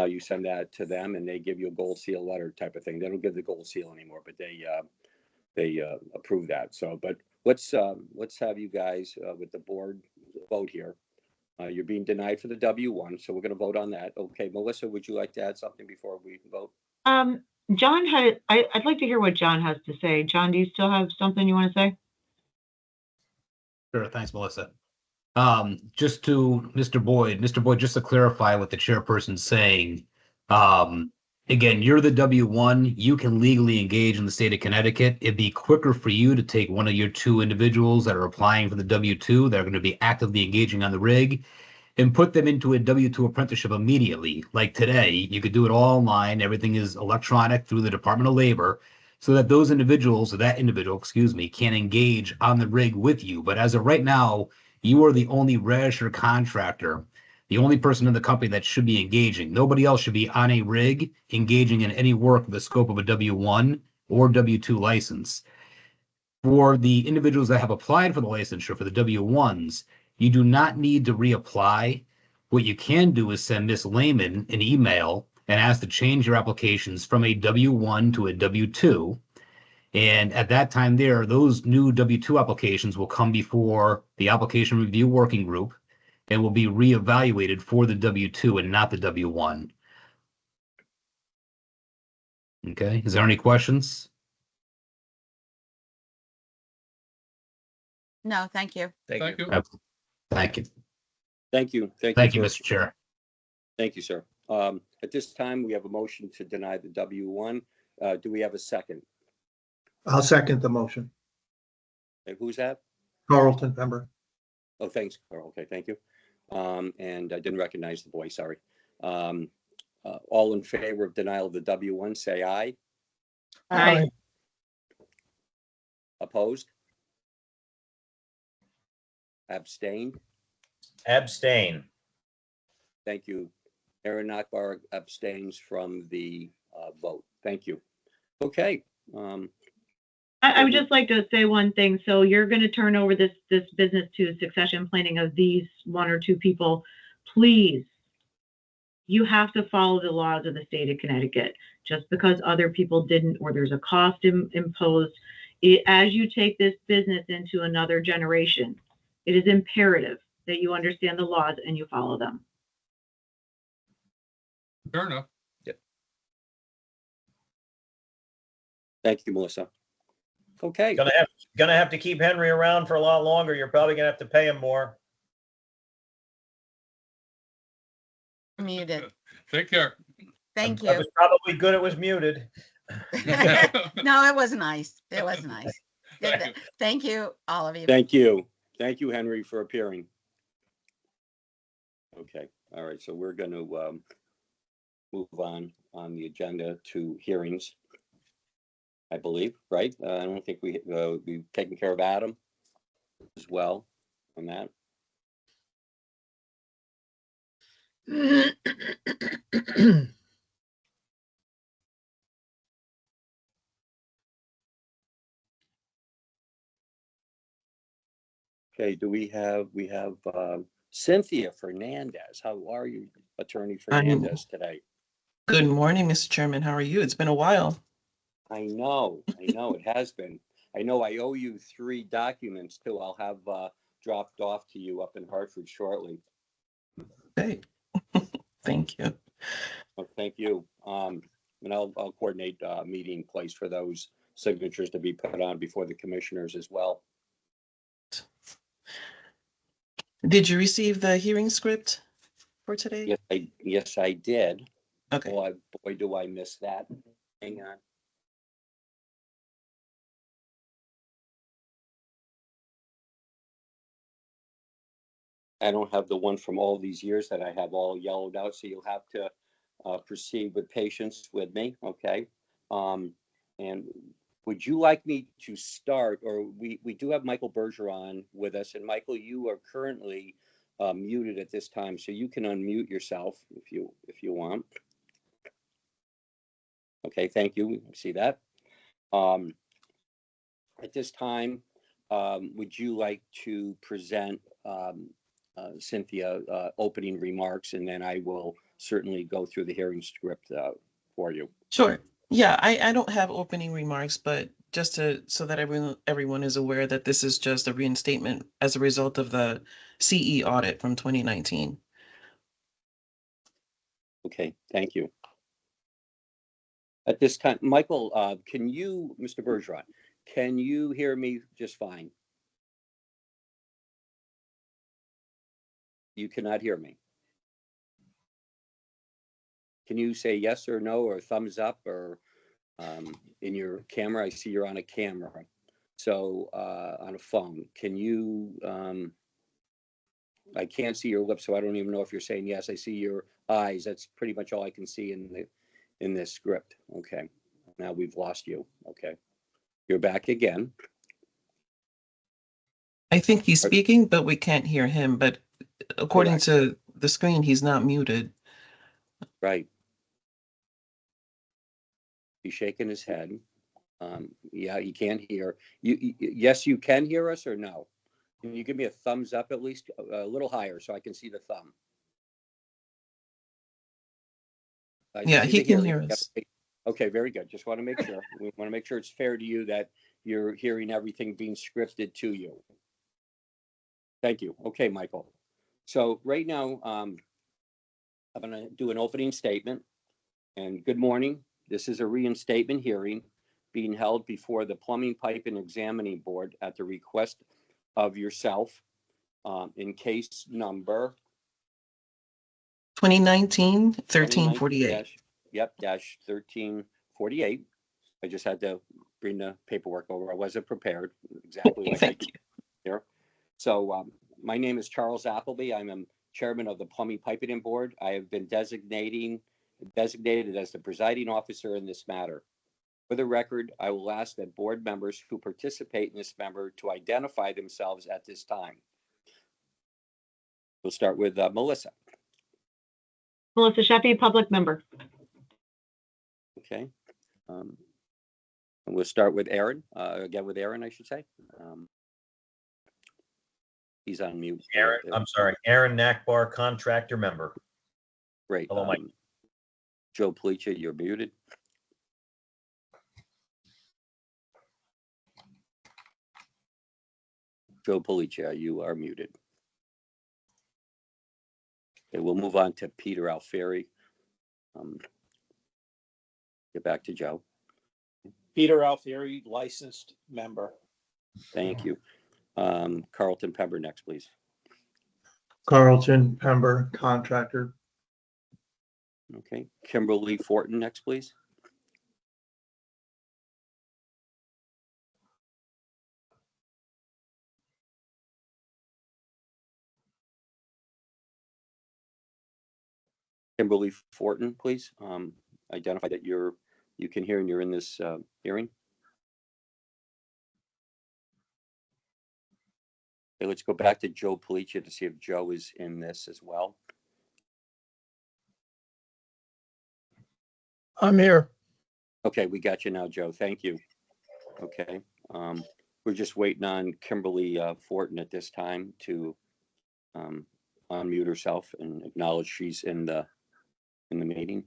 you send that to them and they give you a gold seal letter type of thing. They don't give the gold seal anymore, but they approve that. So, but let's have you guys with the board vote here. You're being denied for the W-1, so we're going to vote on that. Okay, Melissa, would you like to add something before we vote? John I'd like to hear what John has to say. John, do you still have something you want to say? Sure, thanks, Melissa. Just to Mr. Boyd, just to clarify what the chairperson's saying, again, you're the W-1, you can legally engage in the state of Connecticut. It'd be quicker for you to take one of your 2 individuals that are applying for the W-2, that are going to be actively engaging on the rig, and put them into a W-2 apprenticeship immediately. Like today, you could do it all online. Everything is electronic through the Department of Labor, so that those individuals, or that individual, can engage on the rig with you. But as of right now, you are the only registered contractor the only person in the company that should be engaging. Nobody else should be on a rig engaging in any work with the scope of a W-1 or W-2 license. For the individuals that have applied for the licensure for the W-1s, you do not need to reapply. What you can do is send Ms. Lehman an email and ask to change your applications from a W-1 to a W-2. And at that time there, those new W-2 applications will come before the application review working group and will be reevaluated for the W-2 and not the W-1. Okay, is there any questions? No, thank you. Thank you. Thank you. Thank you. Thank you, Mr. Chair. Thank you, sir. At this time, we have a motion to deny the W-1. Do we have a second? I'll second the motion. Who's that? Carlton Pember. Oh, thanks, Carl. Okay, thank you. And I didn't recognize the voice, sorry. All in favor of denial of the W-1, say aye. Aye. Opposed? Abstained? Abstain. Thank you. Aaron Akbar abstains from the vote. Thank you. Okay. I would just like to say one thing. So you're going to turn over this business to succession planning of these one or two people. Please, you have to follow the laws of the state of Connecticut. Just because other people didn't, or there's a cost imposed, as you take this business into another generation, it is imperative that you understand the laws and you follow them. Fair enough. Thank you, Melissa. Okay. Gonna have to keep Henry around for a lot longer. You're probably gonna have to pay him more. Muted. Take care. Thank That you. was probably good it was muted. No, it was nice. It was nice. Thank you. Thank you, all of you. Thank you. Thank you, Henry, for appearing. Okay. All right. So we're going to move on the agenda to hearings, I believe, right? I don't think we've taken care of Adam as well on that. Okay, we have Cynthia Fernandez. How are you, Attorney Fernandez, today? Good morning, Mr. Chairman. How are you? It's been a while. I know it has been. I know I owe you 3 documents too. I'll have dropped off to you up in Hartford shortly. Okay. Thank you. Well, thank you. And I'll coordinate a meeting place for those signatures to be put on before the commissioners as well. Did you receive the hearing script for today? Yes, I did. Okay. Boy, do I miss that. Hang on. I don't have the one from all these years that I have all yellowed out, so you'll have to proceed with patience with me, okay? And would you like me to start, or we do have Michael Bergeron with us, and Michael, you are currently muted at this time, so you can unmute yourself if you want. Okay, thank you. See that. At this time, would you like to present Cynthia opening remarks, and then I will certainly go through the hearing script for you. Sure. Yeah, I don't have opening remarks, but just so that everyone is aware that this is just a reinstatement as a result of the CE audit from 2019. Okay, thank you. At this time, Michael, can you, Mr. Bergeron, can you hear me just fine? You cannot hear me. Can you say yes or no or thumbs up or in your camera? I see you're on a camera. So on a phone, can you, I can't see your lips, so I don't even know if you're saying yes. I see your eyes. That's pretty much all I can see in this script. Okay. Now we've lost you. Okay. You're back again. I think he's speaking, but we can't hear him. But according to the screen, he's not muted. Right. He's shaking his head. Yeah, he can't hear. Yes, you can hear us or no? Can you give me a thumbs up at least a little higher so I can see the thumb? I Yeah, see he the can hearing. hear us. Okay, very good. Just want to make sure. We want to make sure it's fair to you that you're hearing everything being scripted to you. Thank you. Okay, Michael. So right now, I'm going to do an opening statement. And good morning. This is a reinstatement hearing being held before the Plumbing, Pipe, and Examining Board at the request of yourself in case number 2019-1348. Yep, dash 1348. I just had to bring the paperwork over. I wasn't prepared exactly like Thank I did here. So my name is Charles Appleby. I'm a chairman of the Plumbing, Piping and Board. I have been designated as the presiding officer in this matter. For the record, I will ask that board members who participate in this member to identify themselves at this time. We'll start with Melissa. Melissa Sheffy, public member. Okay. And we'll start with Aaron, again with Aaron, I should say. He's on mute. Aaron, I'm sorry, Aaron Nakbar, contractor member. Great. Hello, Mike. Joe Policia, you're muted. Joe Policia, you are muted. Okay, we'll move on to Peter Alfieri. Get back to Joe. Peter Alfieri, licensed member. Thank you. Carlton Pember next, please. Carlton Pember, contractor. Okay. Kimberly Fortin next, please. Kimberly Fortin, please. Identify that you can hear and you're in this hearing. Okay, let's go back to Joe Policia to see if Joe is in this as well. I'm here. Okay, we got you now, Joe. Thank you. Okay. We're just waiting on Kimberly Fortin at this time to unmute herself and acknowledge she's in the meeting.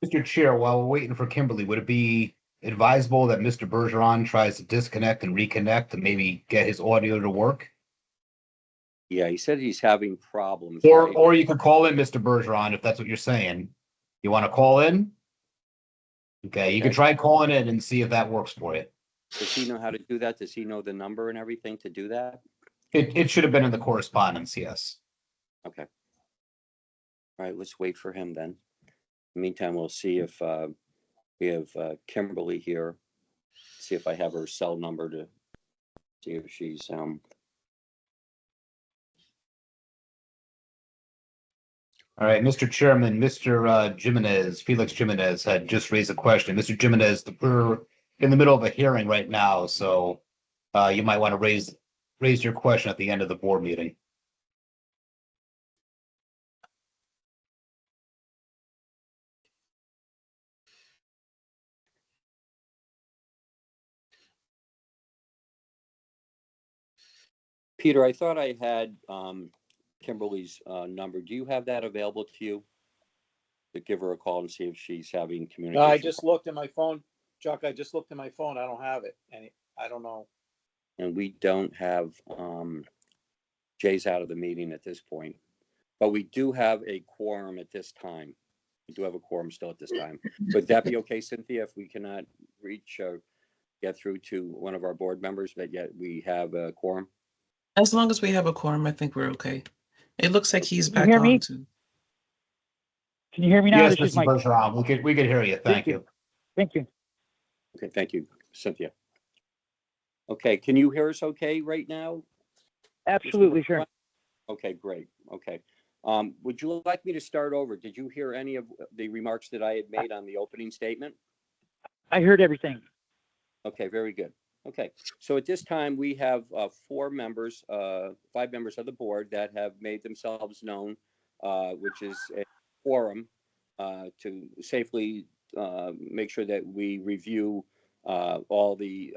Mr. Chair, while we're waiting for Kimberly, would it be advisable that Mr. Bergeron tries to disconnect and reconnect to maybe get his audio to work? Yeah, he said he's having problems. Or right? you could call in Mr. Bergeron if that's what you're saying. You want to call in? Okay, you can try calling in and see if that works for you. Does he know how to do that? Does he know the number and everything to do that? It should have been in the correspondence, yes. Okay. All right, let's wait for him then. In the meantime, we'll see if we have Kimberly here. See if I have her cell number to see if she's All right, Mr. Chairman, Mr. Jimenez, Felix Jimenez had just raised a question. Mr. Jimenez, we're in the middle of a hearing right now, so you might want to raise your question at the end of the board meeting. Peter, I thought I had Kimberly's number. Do you have that available to you? To give her a call and see if she's having communication. I just looked at my phone, Chuck. I just looked at my phone. I don't have it. And I don't know. And we don't have Jay's out of the meeting at this point. But we do have a quorum at this time. We do have a quorum still at this time. Would that be okay, Cynthia, if we cannot reach or get through to one of our board members, but yet we have a quorum? As long as we have a quorum, I think we're okay. It looks like he's back hear me? on too. Can you hear me now? Yes, This is Mr. Mike. Bergeron, we could hear you. Thank you. Thank you. Okay, thank you, Cynthia. Okay, can you hear us okay right now? Absolutely, sure. Okay, great. Okay. Would you like me to start over? Did you hear any of the remarks that I had made on the opening statement? I heard everything. Okay, very good. Okay, so at this time, we have five members of the board that have made themselves known, which is a quorum to safely make sure that we review all the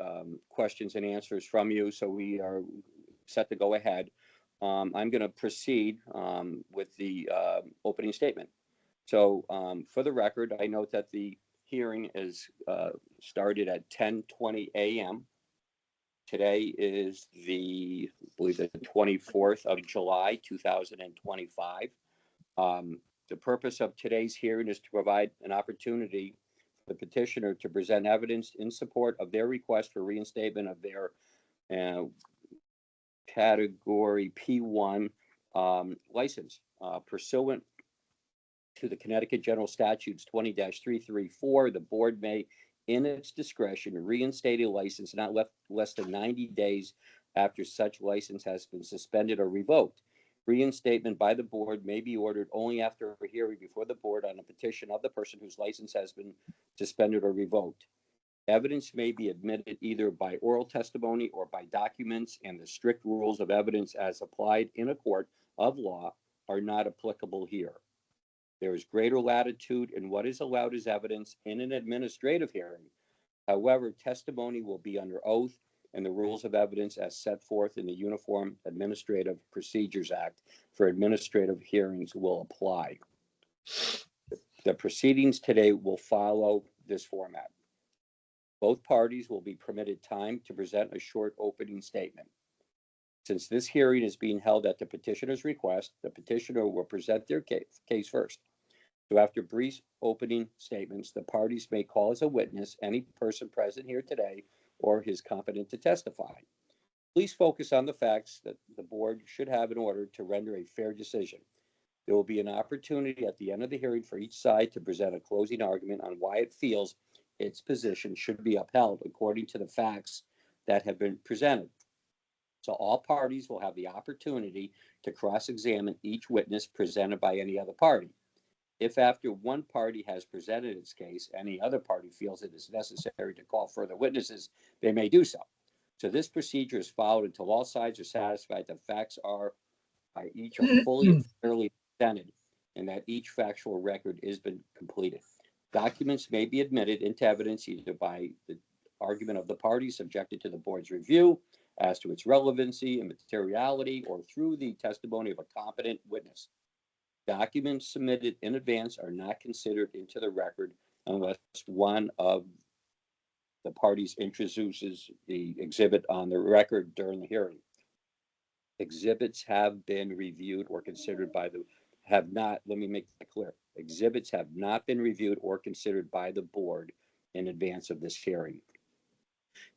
questions and answers from you, so we are set to go ahead. I'm going to proceed with the opening statement. So for the record, I note that the hearing is started at 10:20 a.m. Today is I believe the 24th of July, 2025. The purpose of today's hearing is to provide an opportunity for the petitioner to present evidence in support of their request for reinstatement of their category P1 license pursuant to the Connecticut General Statutes 20-334. The board may, in its discretion, reinstate a license not less than 90 days after such license has been suspended or revoked. Reinstatement by the board may be ordered only after a hearing before the board on a petition of the person whose license has been suspended or revoked. Evidence may be admitted either by oral testimony or by documents, and the strict rules of evidence as applied in a court of law are not applicable here. There is greater latitude in what is allowed as evidence in an administrative hearing. However, testimony will be under oath, and the rules of evidence as set forth in the Uniform Administrative Procedures Act for administrative hearings will apply. The proceedings today will follow this format. Both parties will be permitted time to present a short opening statement. Since this hearing is being held at the petitioner's request, the petitioner will present their case first. So after brief opening statements, the parties may call as a witness any person present here today or is competent to testify. Please focus on the facts that the board should have in order to render a fair decision. There will be an opportunity at the end of the hearing for each side to present a closing argument on why it feels its position should be upheld according to the facts that have been presented. So all parties will have the opportunity to cross-examine each witness presented by any other party. If after one party has presented its case, any other party feels it is necessary to call further witnesses, they may do so. So this procedure is followed until all sides are satisfied that facts are by each are fully and fairly presented and that each factual record has been completed. Documents may be admitted into evidence either by the argument of the party subjected to the board's review as to its relevancy and materiality, or through the testimony of a competent witness. Documents submitted in advance are not considered into the record unless one of the parties introduces the exhibit on the record during the hearing. Exhibits have been reviewed or considered by the, have not, let me make that clear. Exhibits have not been reviewed or considered by the board in advance of this hearing.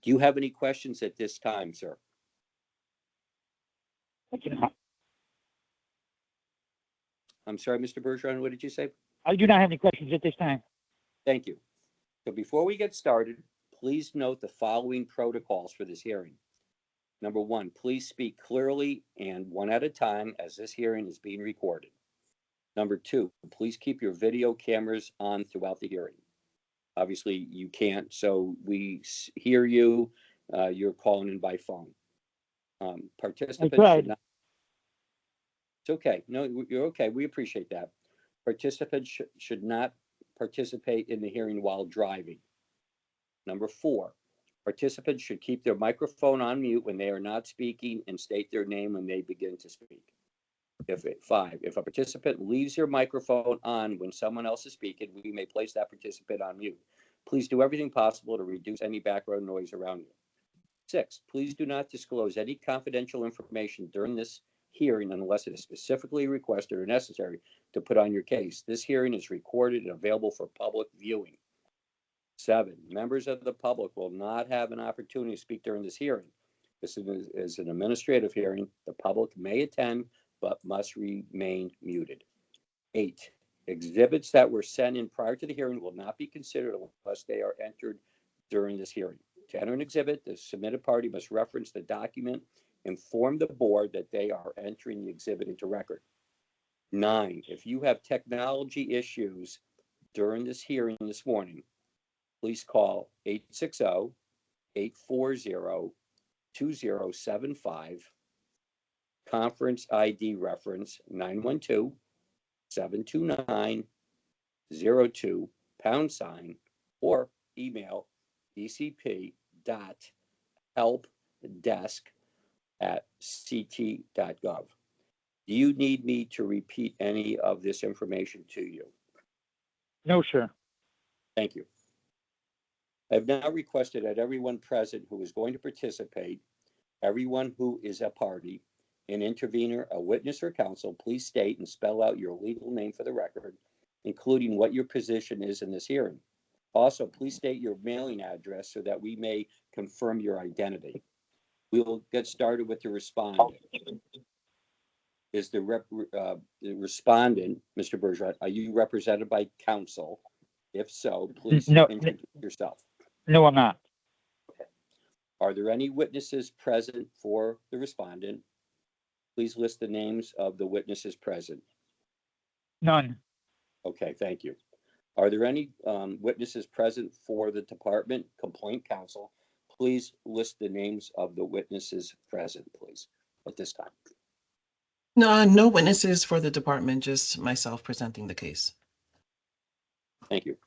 Do you have any questions at this time, sir? I'm sorry, Mr. Bergeron, what did you say? I do not have any questions at this time. Thank you. So before we get started, please note the following protocols for this hearing. Number one, please speak clearly and one at a time as this hearing is being recorded. Number two, please keep your video cameras on throughout the hearing. Obviously, you can't, so we hear you. You're calling in by phone. Participants should not. It's okay. No, you're okay. We appreciate that. Participants should not participate in the hearing while driving. Number four, participants should keep their microphone on mute when they are not speaking and state their name when they begin to speak. If a participant leaves your microphone on when someone else is speaking, we may place that participant on mute. Please do everything possible to reduce any background noise around you. 6, please do not disclose any confidential information during this hearing unless it is specifically requested or necessary to put on your case. This hearing is recorded and available for public viewing. 7, members of the public will not have an opportunity to speak during this hearing. This is an administrative hearing. The public may attend, but must remain muted. 8, exhibits that were sent in prior to the hearing will not be considered unless they are entered during this hearing. To enter an exhibit, the submitted party must reference the document, inform the board that they are entering the exhibit into record. 9, if you have technology issues during this hearing this morning, please call 840-2075. Conference ID reference 912-729-02 #, or email dcp.helpdesk@ct.gov. Do you need me to repeat any of this information to you? No, sir. Thank you. I have now requested that everyone present who is going to participate, everyone who is a party, an intervener, a witness, or counsel, please state and spell out your legal name for the record, including what your position is in this hearing. Also, please state your mailing address so that we may confirm your identity. We will get started with the respondent. Is the respondent, Mr. Bergeron, are you represented by counsel? If so, please introduce yourself. No, I'm not. Are there any witnesses present for the respondent? Please list the names of the witnesses present. None. Okay, thank you. Are there any witnesses present for the department complaint counsel? Please list the names of the witnesses present, please, at this time. No, no witnesses for the department, just myself presenting the case. Thank you.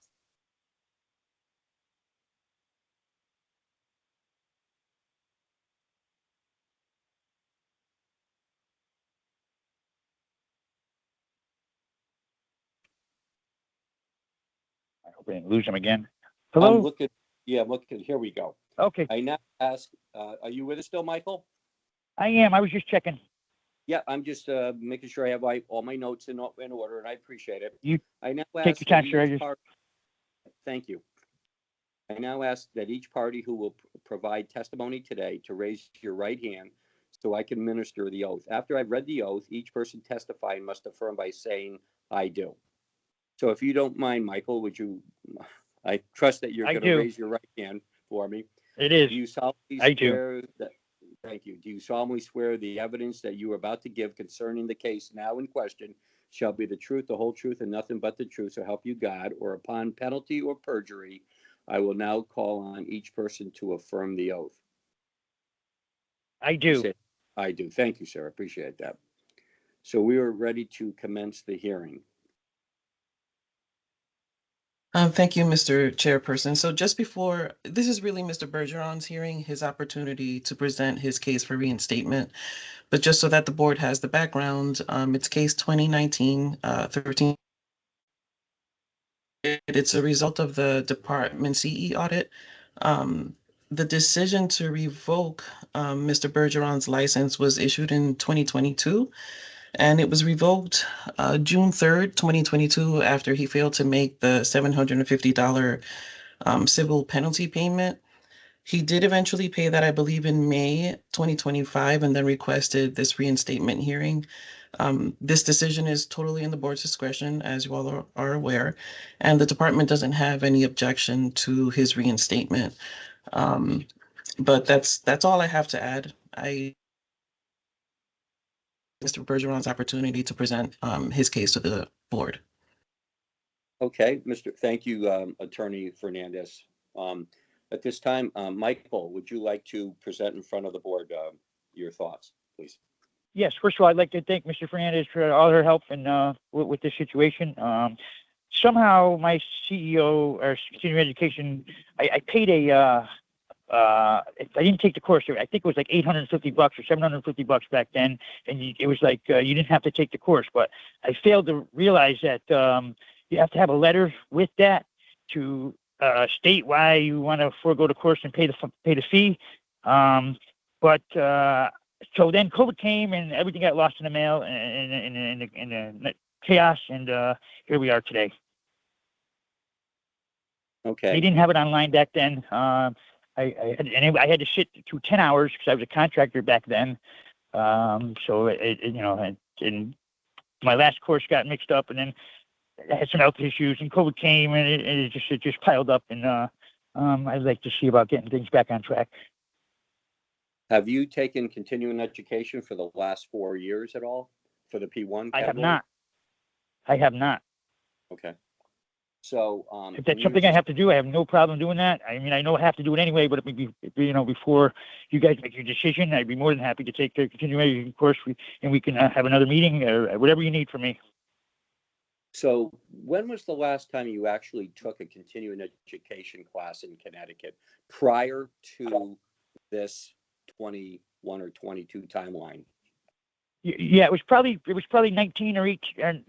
I hope I didn't lose him again. Hello? I'm looking, yeah, looking, here we go. Okay, I now ask, are you with us still, Michael? I am. I was just checking. Yeah, I'm just making sure I have all my notes in order, and I appreciate it. You I now take ask your time, that sir. I each just- part- Thank you. I now ask that each party who will provide testimony today to raise your right hand so I can minister the oath. After I've read the oath, each person testifying must affirm by saying, "I do." So if you don't mind, Michael, would you, I trust that you're I going to do. raise your right hand for me. It is. Do you solemnly I do. swear that, thank you. Do you solemnly swear the evidence that you are about to give concerning the case now in question shall be the truth, the whole truth, and nothing but the truth, so help you God, or upon penalty or perjury, I will now call on each person to affirm the oath? I do. Say, I do. Thank you, sir. I appreciate that. So we are ready to commence the hearing. Thank you, Mr. Chairperson. So just before, this is really Mr. Bergeron's hearing, his opportunity to present his case for reinstatement. But just so that the board has the background, it's case 2019-13. It's a result of the department CE audit. The decision to revoke Mr. Bergeron's license was issued in 2022. And it was revoked June 3rd, 2022, after he failed to make the $750 civil penalty payment. He did eventually pay that, I believe, in May 2025, and then requested this reinstatement hearing. This decision is totally in the board's discretion, as you all are aware, and the department doesn't have any objection to his reinstatement. But that's all I have to add. Mr. Bergeron's opportunity to present his case to the board. Okay, thank you, Attorney Fernandez. At this time, Michael, would you like to present in front of the board your thoughts, please? Yes, first of all, I'd like to thank Mr. Fernandez for all her help in with this situation. Somehow my CEO or continuing education, I paid I didn't take the course. I think it was like $850 or $750 back then, and it was like you didn't have to take the course. But I failed to realize that you have to have a letter with that to state why you want to forego the course and pay the fee. So then COVID came and everything got lost in the mail and in the chaos, and here we are today. Okay. They didn't have it online back then. I had to sit through 10 hours because I was a contractor back then. So and my last course got mixed up, and then I had some health issues, and COVID came, and it just piled up. And I'd like to see about getting things back on track. Have you taken continuing education for the last 4 years at all for the P1 category? I have not. Okay. So, If that's something I have to do, I have no problem doing that. I mean, I know I have to do it anyway, but before you guys make your decision, I'd be more than happy to take the continuation course and we can have another meeting or whatever you need from me. So when was the last time you actually took a continuing education class in Connecticut prior to this 21 or 22 timeline? Yeah, it was probably 19 or 18,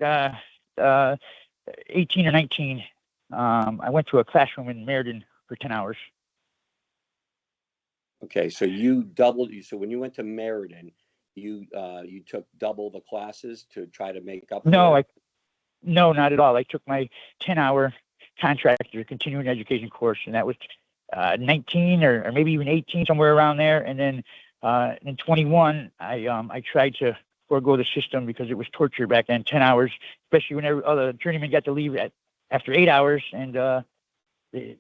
18 or 19. I went to a classroom in Meriden for 10 hours. Okay, so you doubled. So when you went to Meriden, you took double the classes to try to make up. No, not at all. I took my 10-hour contractor continuing education course, and that was 19 or maybe even 18, somewhere around there. And then in 21, I tried to forego the system because it was torture back then. 10 hours, especially when other journeymen got to leave after 8 hours, and the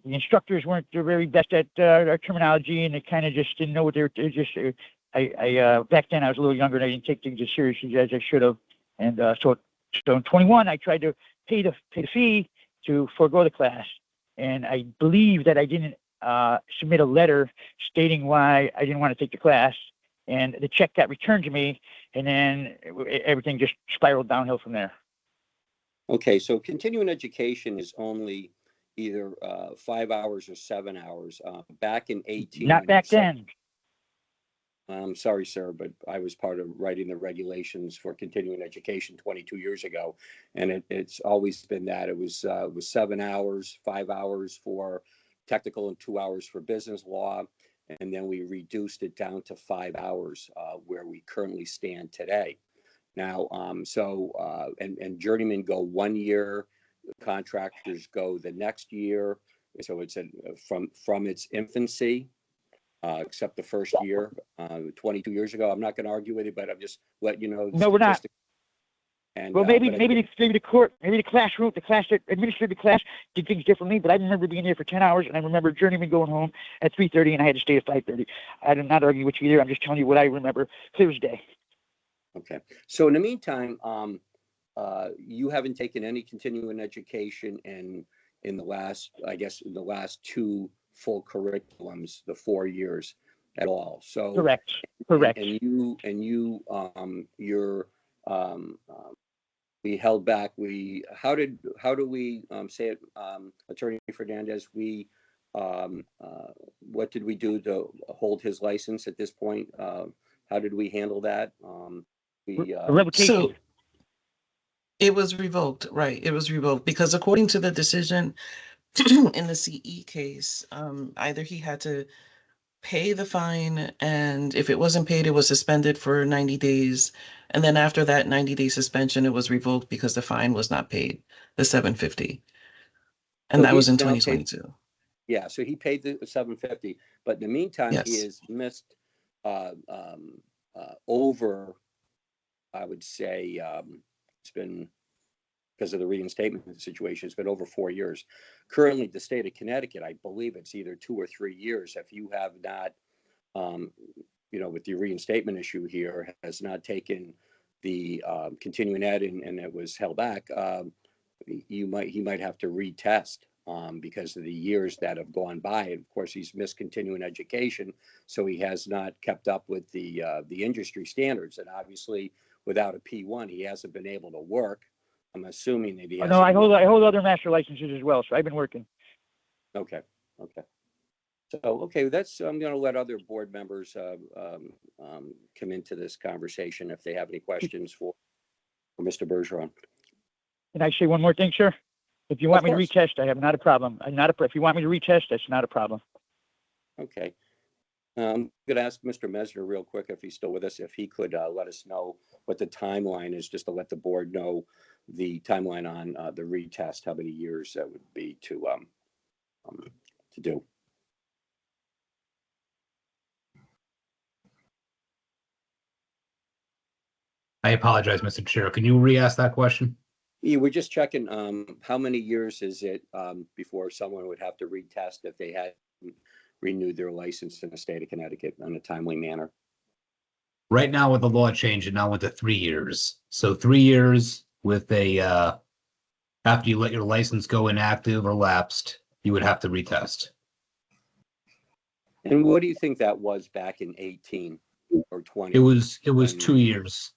instructors weren't the very best at our terminology, and they kind of just didn't know what they were. Back then I was a little younger and I didn't take things as seriously as I should have, and so in 21 I tried to pay the fee to forego the class, and I believe that I didn't submit a letter stating why I didn't want to take the class, and the check got returned to me, and then everything just spiraled downhill from there. Okay, so continuing education is only either 5 hours or 7 hours. Back in 18. Not back then. I'm sorry, sir, but I was part of writing the regulations for continuing education 22 years ago, and it's always been that. It was 7 hours, 5 hours for technical and 2 hours for business law, and then we reduced it down to 5 hours where we currently stand today. Now, and journeymen go 1 year, contractors go the next year, so it's from its infancy. Except the first year, 22 years ago. I'm not going to argue with you, but I'm just letting you know. No, we're not. And, well, maybe the class that administered the class did things differently, but I remember being there for 10 hours, and I remember journeyman going home at 3:30, and I had to stay at 5:30. I did not argue with you either. I'm just telling you what I remember clear as day. Okay. So in the meantime, you haven't taken any continuing education in the last 2 full curriculums, the 4 years at all. So correct. We held back. How do we say it, Attorney Fernandez? What did we do to hold his license at this point? How did we handle that? Revocation. So it was revoked, right? It was revoked because according to the decision in the CE case, either he had to pay the fine, and if it wasn't paid, it was suspended for 90 days. And then after that 90-day suspension, it was revoked because the fine was not paid, the $750. And that was in 2022. Yeah, so he paid the $750, but in the meantime, yes, he has missed over, I would say, it's been, because of the reinstatement situation, it's been over 4 years. Currently, the state of Connecticut, I believe it's either 2 or 3 years. If you have not, with the reinstatement issue here, has not taken the continuing ed and it was held back, he might have to retest because of the years that have gone by. And of course, he's missed continuing education, so he has not kept up with the industry standards. And obviously, without a P1, he hasn't been able to work. I'm assuming that he has. No, I hold other master licenses as well, so I've been working. Okay. So, that's, I'm going to let other board members come into this conversation if they have any questions for Mr. Bergeron. Can I say one more thing, sir? If you want me to retest, I have not a problem. If you want me to retest, that's not a problem. Okay. I'm going to ask Mr. Mesner real quick, if he's still with us, if he could let us know what the timeline is, just to let the board know the timeline on the retest, how many years that would be to do. I apologize, Mr. Chair. Can you re-ask that question? Yeah, we're just checking how many years is it before someone would have to retest if they had renewed their license in the state of Connecticut in a timely manner? Right now, with the law change, it now went to 3 years. So 3 years with a After you let your license go inactive or lapsed, you would have to retest. And what do you think that was back in 18 or 20? It was when 2 years.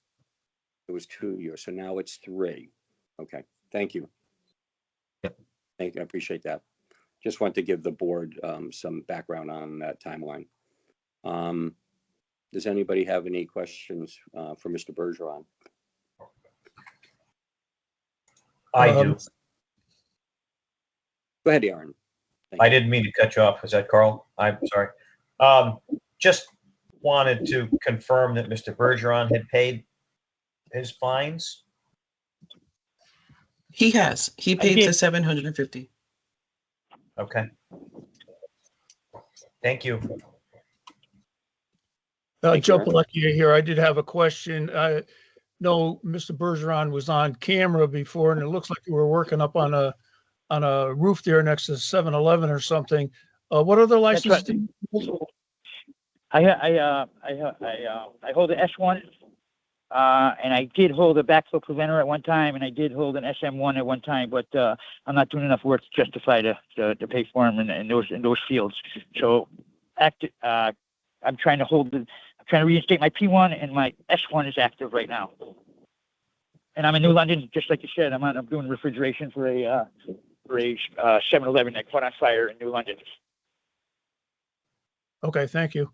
It was 2 years, so now it's 3. Okay, thank you. Yep. Thank you, I appreciate that. Just want to give the board some background on that timeline. Does anybody have any questions for Mr. Bergeron? I do. Go ahead, Aaron. I didn't mean to cut you off. Was that Carl? I'm sorry. Just wanted to confirm that Mr. Bergeron had paid his fines. He has. He paid did. the 750. Okay. Thank you. Aaron. Joe Pelletier here. I did have a question. No, Mr. Bergeron was on camera before, and it looks like you were working up on a roof there next to 7-Eleven or something. What other That's licenses? right. do you hold? I hold an S1, and I did hold a backflow preventer at one time, and I did hold an SM1 at one time, but I'm not doing enough work to justify to pay for them in those fields. So, I'm trying to reinstate my P1, and my S1 is active right now. And I'm in New London, just like you said. I'm doing refrigeration for a 7-Eleven that caught on fire in New London. Okay, thank you.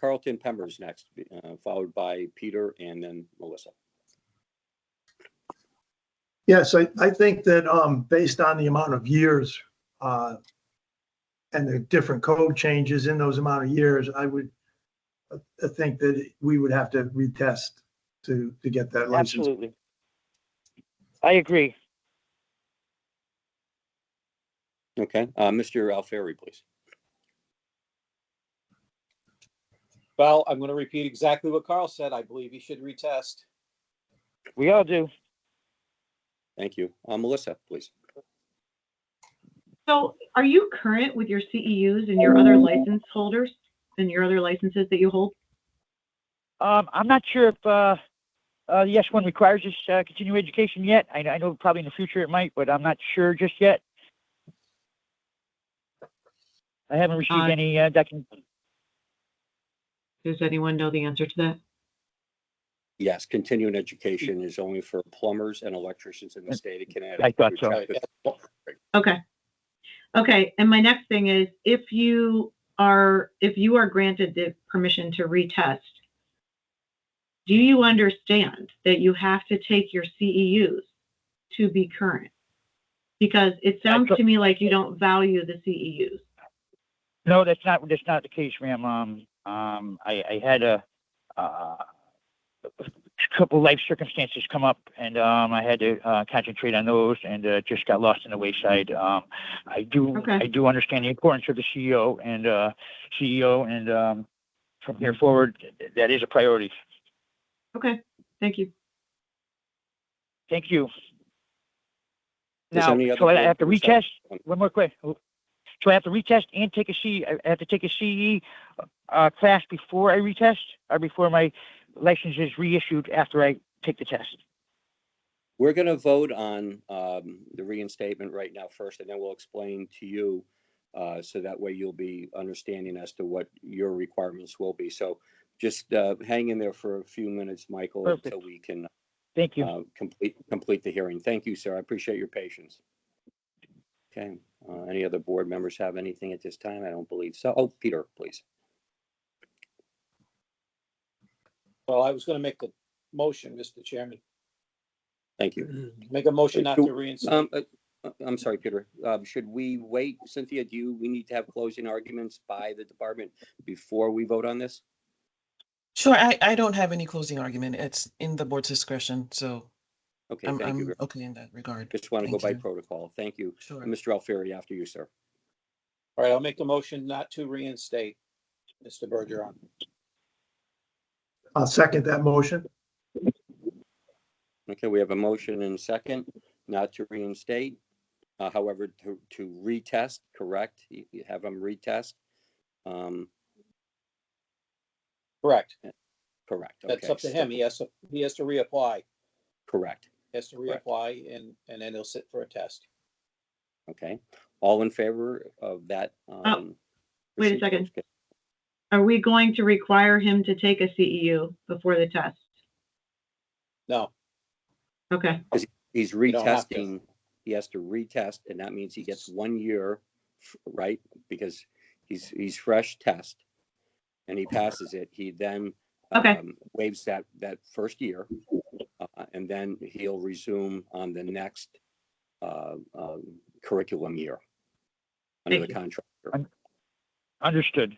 Carlton Pembers next, followed by Peter and then Melissa. Yes, I think that based on the amount of years and the different code changes in those amount of years, I would think that we would have to retest to get that license. Absolutely. I agree. Okay, Mr. Alfieri, please. Well, I'm going to repeat exactly what Carl said. I believe he should retest. We all do. Thank you. Melissa, please. So are you current with your CEUs and your other license holders and your other licenses that you hold? I'm not sure if the S1 requires this continuing education yet. I know probably in the future it might, but I'm not sure just yet. I haven't received any document. Does anyone know the answer to that? Yes, continuing education is only for plumbers and electricians in the state of Connecticut. I thought so. Okay. Okay. And my next thing is if you are granted the permission to retest, do you understand that you have to take your CEUs to be current? Because it sounds to me like you don't value the CEUs. No, that's not the case, ma'am. I had a couple life circumstances come up, and I had to concentrate on those, and just got lost in the wayside. I do understand the importance of the CEO, and from here forward, that is a priority. Okay, thank you. Thank you. Does Now, any other so I board have to members retest. have- One more question. So I have to retest and take a C. I have to take a CE class before I retest, or before my license is reissued after I take the test. We're going to vote on the reinstatement right now first, and then we'll explain to you so that way you'll be understanding as to what your requirements will be. So just hang in there for a few minutes, Michael, Perfect. until we can Thank you. complete the hearing. Thank you, sir. I appreciate your patience. Okay. Any other board members have anything at this time? I don't believe so. Oh, Peter, please. Well, I was going to make the motion, Mr. Chairman. Thank you. Make a motion not to reinstate. I'm sorry, Peter. Should we wait? Cynthia, we need to have closing arguments by the department before we vote on this? Sure, I don't have any closing argument. It's in the board's discretion, so Okay, I'm thank you. okay in that regard. Just want to go Thank by you. protocol. Thank you. Sure. Mr. Alfieri, after you, sir. All right, I'll make the motion not to reinstate Mr. Bergeron. I'll second that motion. Okay, we have a motion and a second not to reinstate. However, to retest, correct? You have them retest. Correct. Correct. That's Okay, up to him. He has to reapply. Correct. He has to Correct. reapply and then he'll sit for a test. Okay, all in favor of that? Wait a procedure? second. Are we going to require him to take a CEU before the test? No, Okay, He's don't have to. retesting, he has to retest, and that means he gets 1 year, right? Because he's fresh test, and he passes it. He then Okay. waives that first year, and then he'll resume on the next curriculum year under Thank the you. contract. Understood.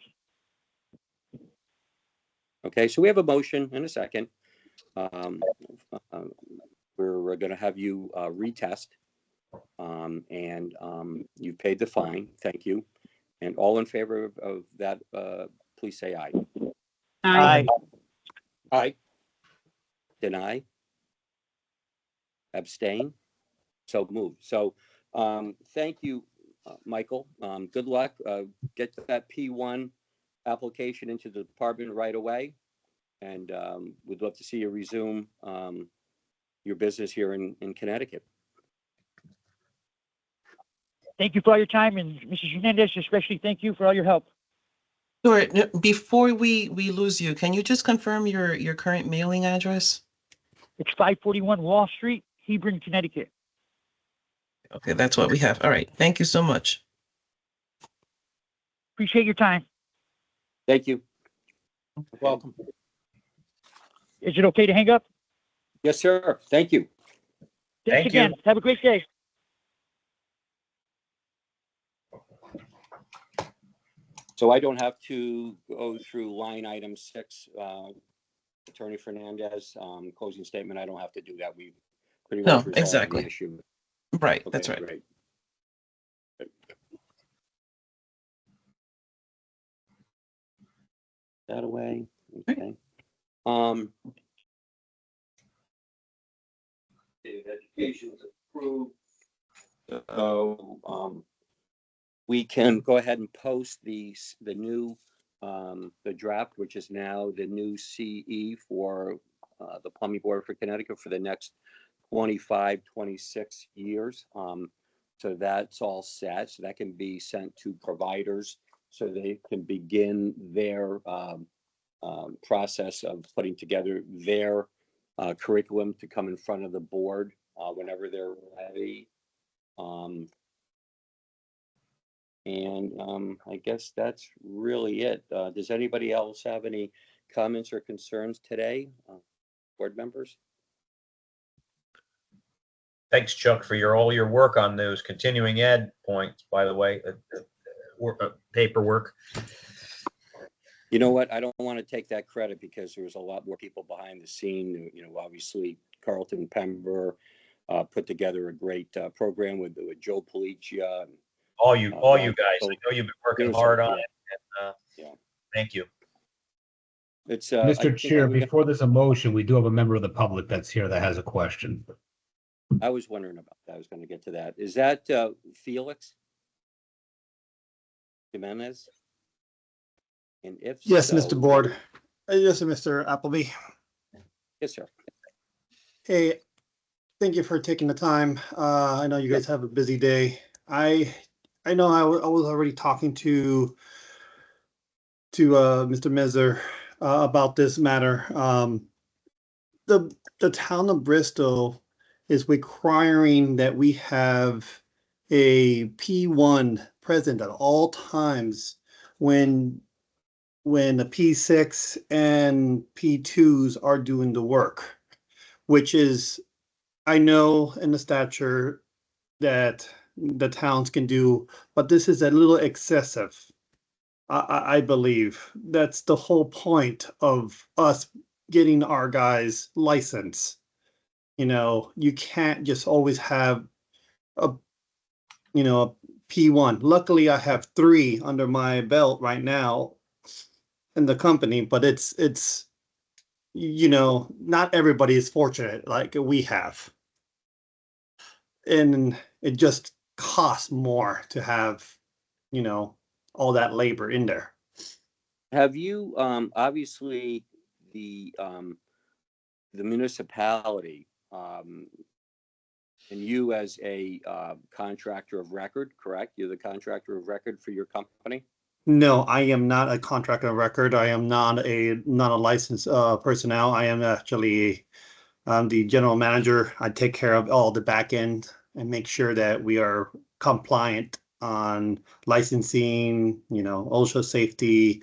Okay, so we have a motion and a second. We're going to have you retest, and you've paid the fine. Thank you. And all in favor of that, please say aye. Aye. Aye. Deny? Abstain? So moved. So thank you, Michael. Good luck. Get that P1 application into the department right away. And we'd love to see you resume your business here in Connecticut. Thank you for all your time, and Mrs. Hernandez, especially thank you for all your help. Sure. Before we lose you, can you just confirm your current mailing address? It's 541 Wall Street, Hebron, Connecticut. Okay, that's what we have. All right. Thank you so much. Appreciate your time. Thank you. Welcome. Is it okay to hang up? Yes, sir. Thank you. Thanks Thank you. again. Have a great day. So I don't have to go through line item 6, Attorney Fernandez, closing statement. I don't have to do that. We've pretty No, much resolved exactly. the issue. Right. Okay, That's right. great. That away. Okay. Education's approved. So we can go ahead and post the new the draft, which is now the new CE for the Plumbing Board for Connecticut for the next 25, 26 years. So that's all set. So that can be sent to providers so they can begin their process of putting together their curriculum to come in front of the board whenever they're ready. I guess that's really it. Does anybody else have any comments or concerns today, board members? Thanks, Chuck, for all your work on those continuing ed points, by the way, paperwork. You know what? I don't want to take that credit because there was a lot more people behind the scene. You know, obviously Carlton Pember put together a great program with Joe Policia. All you guys. I know you've been working hard on it. And, yeah. Thank you. It's Mr. Chair, before there's a motion, we do have a member of the public that's here that has a question. I was wondering about that. I was going to get to that. Is that Felix Jimenez? And if Yes, so, Mr. Board. Yes, Mr. Appleby. Yes, sir. Hey, thank you for taking the time. I know you guys have a busy day. I know I was already talking to Mr. Mezzer about this matter. The town of Bristol is requiring that we have a P1 present at all times when the P6 and P2s are doing the work, which is, I know in the stature that the towns can do, but this is a little excessive. I believe that's the whole point of us getting our guys license. You know, you can't just always have a P1. Luckily, I have 3 under my belt right now in the company, but it's not everybody is fortunate like we have, and it just costs more to have all that labor in there. Have you obviously the municipality And you as a contractor of record, correct? You're the contractor of record for your company? No, I am not a contractor of record. I am not a licensed personnel. I am actually the general manager. I take care of all the back end and make sure that we are compliant on licensing, OSHA safety,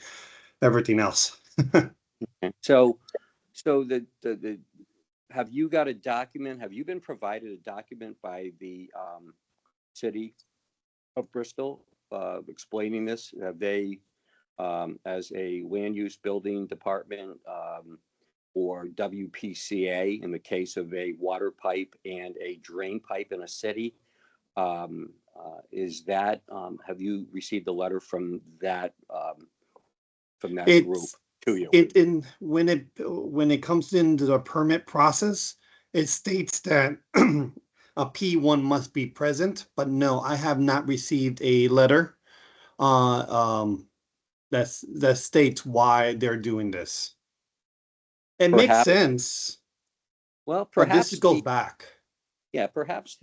everything else. So have you got a document? Have you been provided a document by the city of Bristol explaining this? Have they, as a land use building department or WPCA, in the case of a water pipe and a drain pipe in a city, have you received a letter from that group to you? When it comes into the permit process, it states that a P1 must be present, but no, I have not received a letter that states why they're doing this. It makes sense. Well, but perhaps this goes back. Yeah, perhaps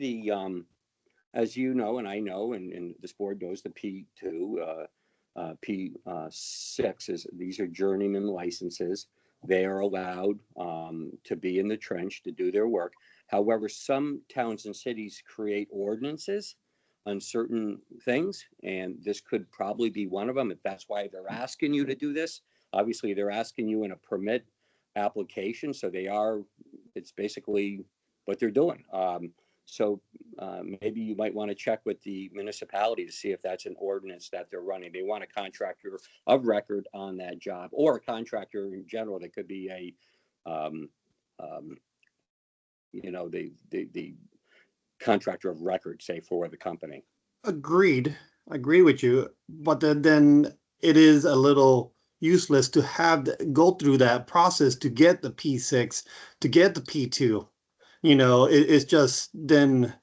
as you know, and I know, and this board knows, the P2, P6 these are journeyman licenses. They are allowed to be in the trench to do their work. However, some towns and cities create ordinances on certain things, and this could probably be one of them. If that's why they're asking you to do this, obviously they're asking you in a permit application, so it's basically what they're doing. So maybe you might want to check with the municipality to see if that's an ordinance that they're running. They want a contractor of record on that job, or a contractor in general. That could be the contractor of record, say, for the company. Agreed. I agree with you. But then it is a little useless to go through that process to get the P6, to get the P2. It's just then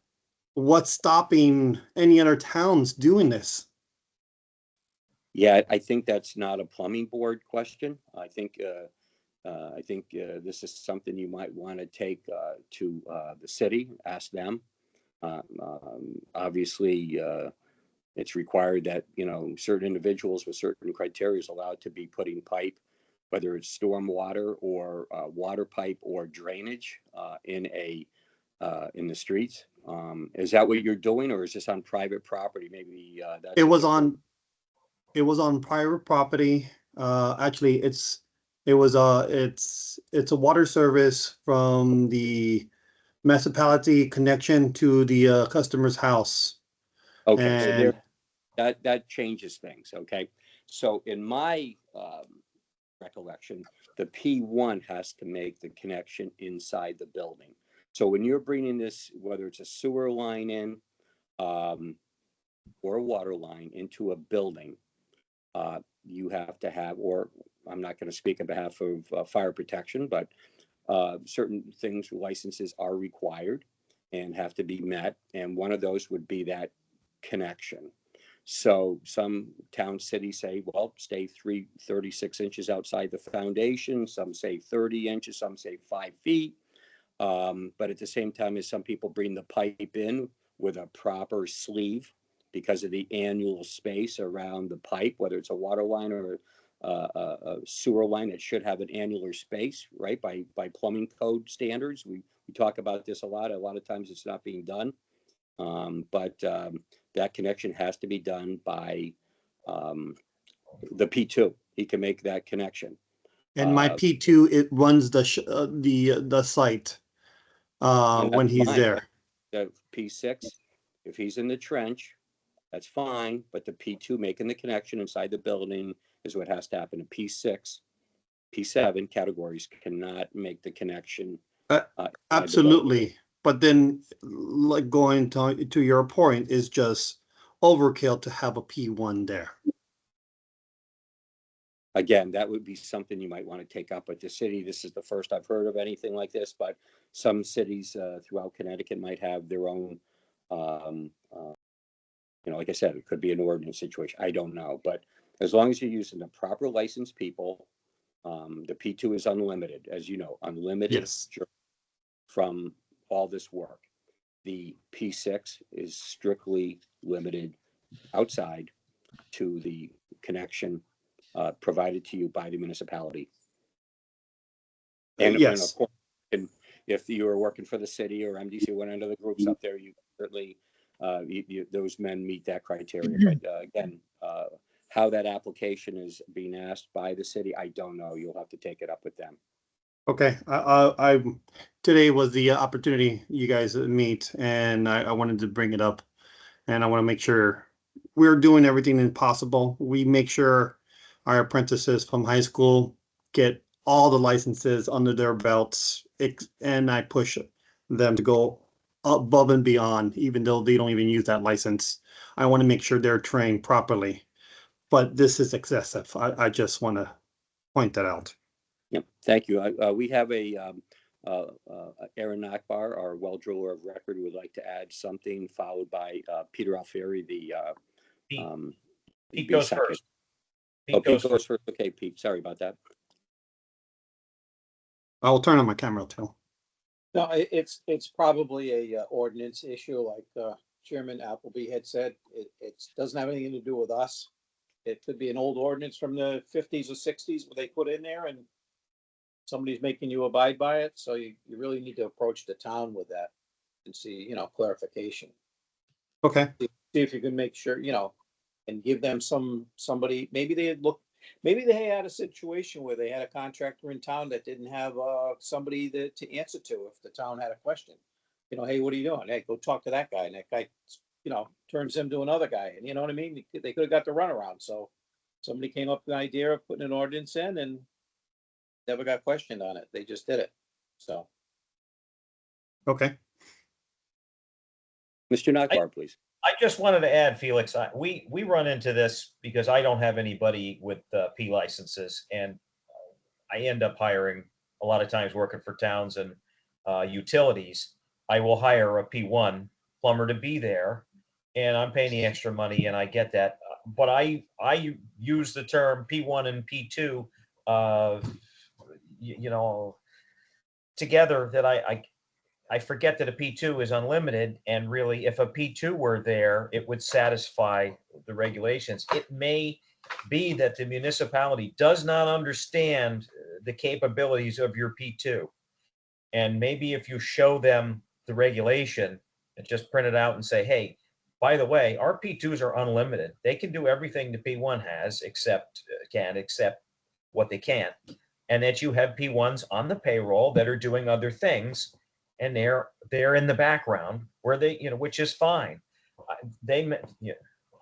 what's stopping any other towns doing this? Yeah, I think that's not a plumbing board question. I think this is something you might want to take to the city, ask them. Obviously, it's required that certain individuals with certain criteria is allowed to be putting pipe, whether it's stormwater or water pipe or drainage in the streets. Is that what you're doing, or is this on private property? Maybe it was on private property. Actually, it's a water service from the municipality connection to the customer's house. Okay, so that changes things. Okay, so in my recollection, the P1 has to make the connection inside the building. So when you're bringing this, whether it's a sewer line in or a water line into a building, you have to have, or I'm not going to speak on behalf of fire protection, but certain things, licenses are required and have to be met. And one of those would be that connection. So some towns, cities say, well, stay 36 inches outside the foundation. Some say 30 inches, some say 5 feet. But at the same time, as some people bring the pipe in with a proper sleeve because of the annual space around the pipe, whether it's a water line or a sewer line, it should have an annular space, right? By plumbing code standards. We talk about this a lot. A lot of times it's not being done. But that connection has to be done by the P2. He can make that connection. And my P2, it runs the site when he's fine. there. The P6, if he's in the trench, that's fine. But the P2 making the connection inside the building is what has to happen. A P6, P7 categories cannot make the connection. Absolutely. But then, like going to your point, is just overkill to have a P1 there. Again, that would be something you might want to take up with the city. This is the first I've heard of anything like this, but some cities throughout Connecticut might have their own, like I said, it could be an ordinance situation. I don't know. But as long as you're using the proper licensed people, the P2 is unlimited, as you know, unlimited. Yes. From all this work. The P6 is strictly limited outside to the connection provided to you by the municipality. And Yes. of course, and if you were working for the city or MDC, one end of the groups up there, you certainly, those men meet that criteria. But again, how that application is being asked by the city, I don't know. You'll have to take it up with them. Okay, I today was the opportunity you guys meet, and I wanted to bring it up, and I want to make sure we're doing everything possible. We make sure our apprentices from high school get all the licenses under their belts, and I push them to go above and beyond, even though they don't even use that license. I want to make sure they're trained properly, but this is excessive. I just want to point that out. Yep, thank you. We have a Aaron Nakbar, our well driller of record, who would like to add something, followed by Peter Alfieri, Pete goes second. first. Pete goes first. Okay, Pete, sorry about that. I will turn on my camera too. No, it's probably a ordinance issue, like Chairman Appleby had said. It doesn't have anything to do with us. It could be an old ordinance from the 50s or 60s where they put in there and somebody's making you abide by it. So you really need to approach the town with that and see, clarification. Okay. See if you can make sure, and give them somebody, maybe they had a situation where they had a contractor in town that didn't have somebody to answer to if the town had a question. Hey, what are you doing? Hey, go talk to that guy. And that guy, turns him to another guy. And you know what I mean? They could have got the runaround. So somebody came up with the idea of putting an ordinance in and never got questioned on it. They just did it. So. Okay. Mr. Nakbar, please. I just wanted to add, Felix, we run into this because I don't have anybody with P licenses, and I end up hiring a lot of times working for towns and utilities. I will hire a P1 plumber to be there, and I'm paying the extra money, and I get that. But I use the term P1 and P2, together, that I forget that a P2 is unlimited, and really, if a P2 were there, it would satisfy the regulations. It may be that the municipality does not understand the capabilities of your P2. And maybe if you show them the regulation and just print it out and say, hey, by the way, our P2s are unlimited. They can do everything the P1 has, except what they can't. And that you have P1s on the payroll that are doing other things, and they're in the background where they, which is fine.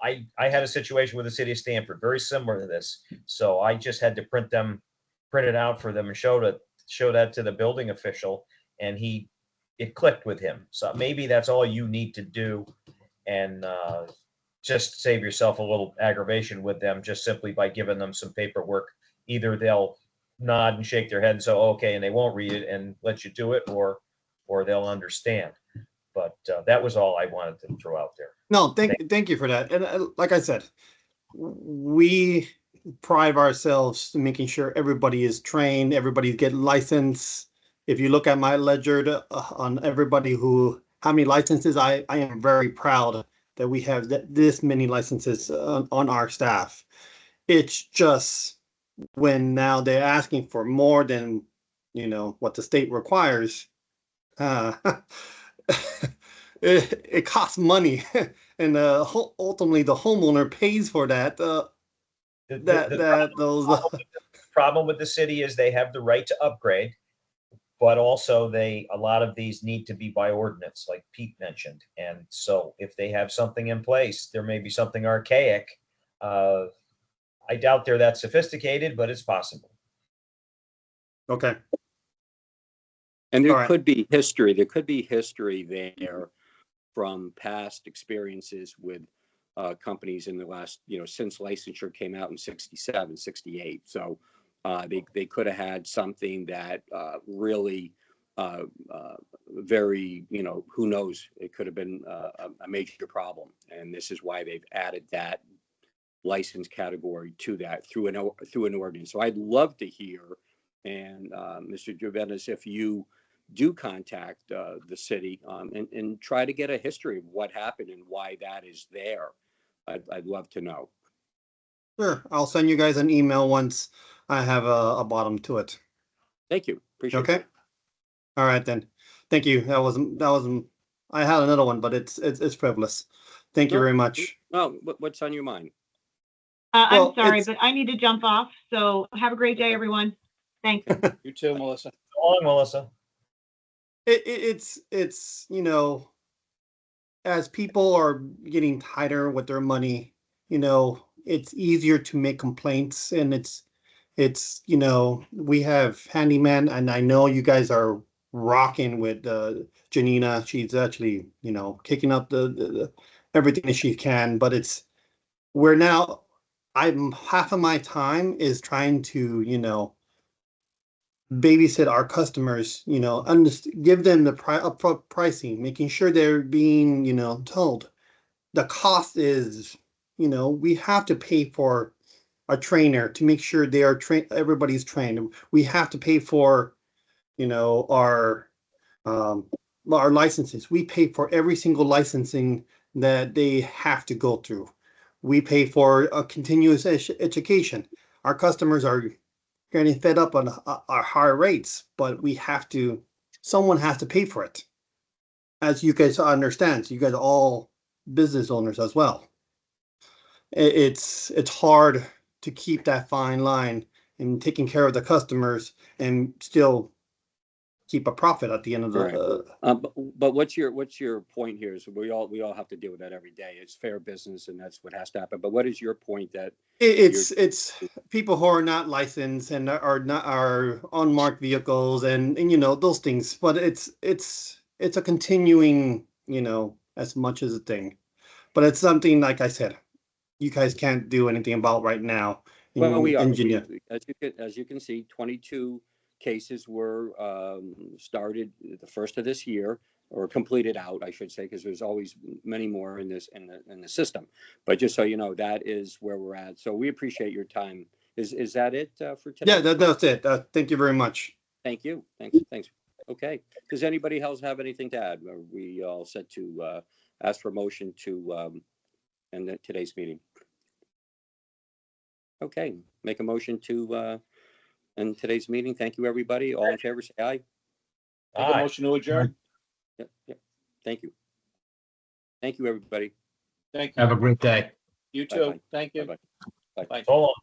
I had a situation with the city of Stamford, very similar to this. So I just had to print it out for them and show that to the building official, and it clicked with him. So maybe that's all you need to do, and just save yourself a little aggravation with them, just simply by giving them some paperwork. Either they'll nod and shake their head and say, okay, and they won't read it and let you do it, or they'll understand. But that was all I wanted to throw out there. No, thank you for that. And like I said, we pride ourselves in making sure everybody is trained, everybody get licensed. If you look at my ledger on everybody how many licenses, I am very proud that we have this many licenses on our staff. It's just when now they're asking for more than what the state requires. It costs money, and ultimately the homeowner pays for that. The problem with the city is they have the right to upgrade, but also a lot of these need to be by ordinance, like Pete mentioned. And so if they have something in place, there may be something archaic. I doubt they're that sophisticated, but it's possible. Okay. And there could be history. There could be history there from past experiences with companies in the last, since licensure came out in 67, 68. So they could have had something that really very, who knows, it could have been a major problem. And this is why they've added that license category to that through an ordinance. So I'd love to hear, and Mr. Jovenis, if you do contact the city and try to get a history of what happened and why that is there. I'd love to know. Sure, I'll send you guys an email once I have a bottom to it. Thank you. Appreciate Okay. it. All right then. Thank you. That wasn't. I had another one, but it's frivolous. Thank you No, very much. Well, what's on your mind? Well, I'm sorry, it's- but I need to jump off. So have a great day, everyone. Thanks. You too, Melissa. So long, Melissa. It's you know, as people are getting tighter with their money, you know, it's easier to make complaints, and it's you know, we have handyman, and I know you guys are rocking with Janina. She's actually, you know, kicking up the everything that she can, but we're now, I'm half of my time is trying to, you know, babysit our customers, you know, give them the upfront pricing, making sure they're being, you know, told. The cost is, you know, we have to pay for a trainer to make sure they are trained, everybody's trained. We have to pay for, you know, our licenses. We pay for every single licensing that they have to go through. We pay for a continuous education. Our customers are getting fed up on our higher rates, but someone has to pay for it. As you guys understand, you guys are all business owners as well. It's hard to keep that fine line and taking care of the customers and still keep a profit at the end of the. Right. But what's your point here? Is we all have to deal with that every day. It's fair business, and that's what has to happen. But what is your point that it's people who are not licensed and are unmarked vehicles and you know those things. But it's a continuing, you know, as much as a thing. But it's something, like I said, you guys can't do anything about right now. Well, we are. Virginia. As you can see, 22 cases were started the first of this year, or completed out, I should say, because there's always many more in the system. But just so you know, that is where we're at. So we appreciate your time. Is that it for today? Yeah, that's it. Thank you very much. Thank you. Thanks. Okay. Does anybody else have anything to add? Are we all set to ask for motion to end today's meeting? Okay. Make a motion to end today's meeting. Thank you, everybody. All in favor, say aye. Make a motion to adjourn. Yep. Thank you. Thank you, everybody. Thank you. Have a great day. You too. Bye-bye. Thank you. Bye-bye. Bye. Bye. So long.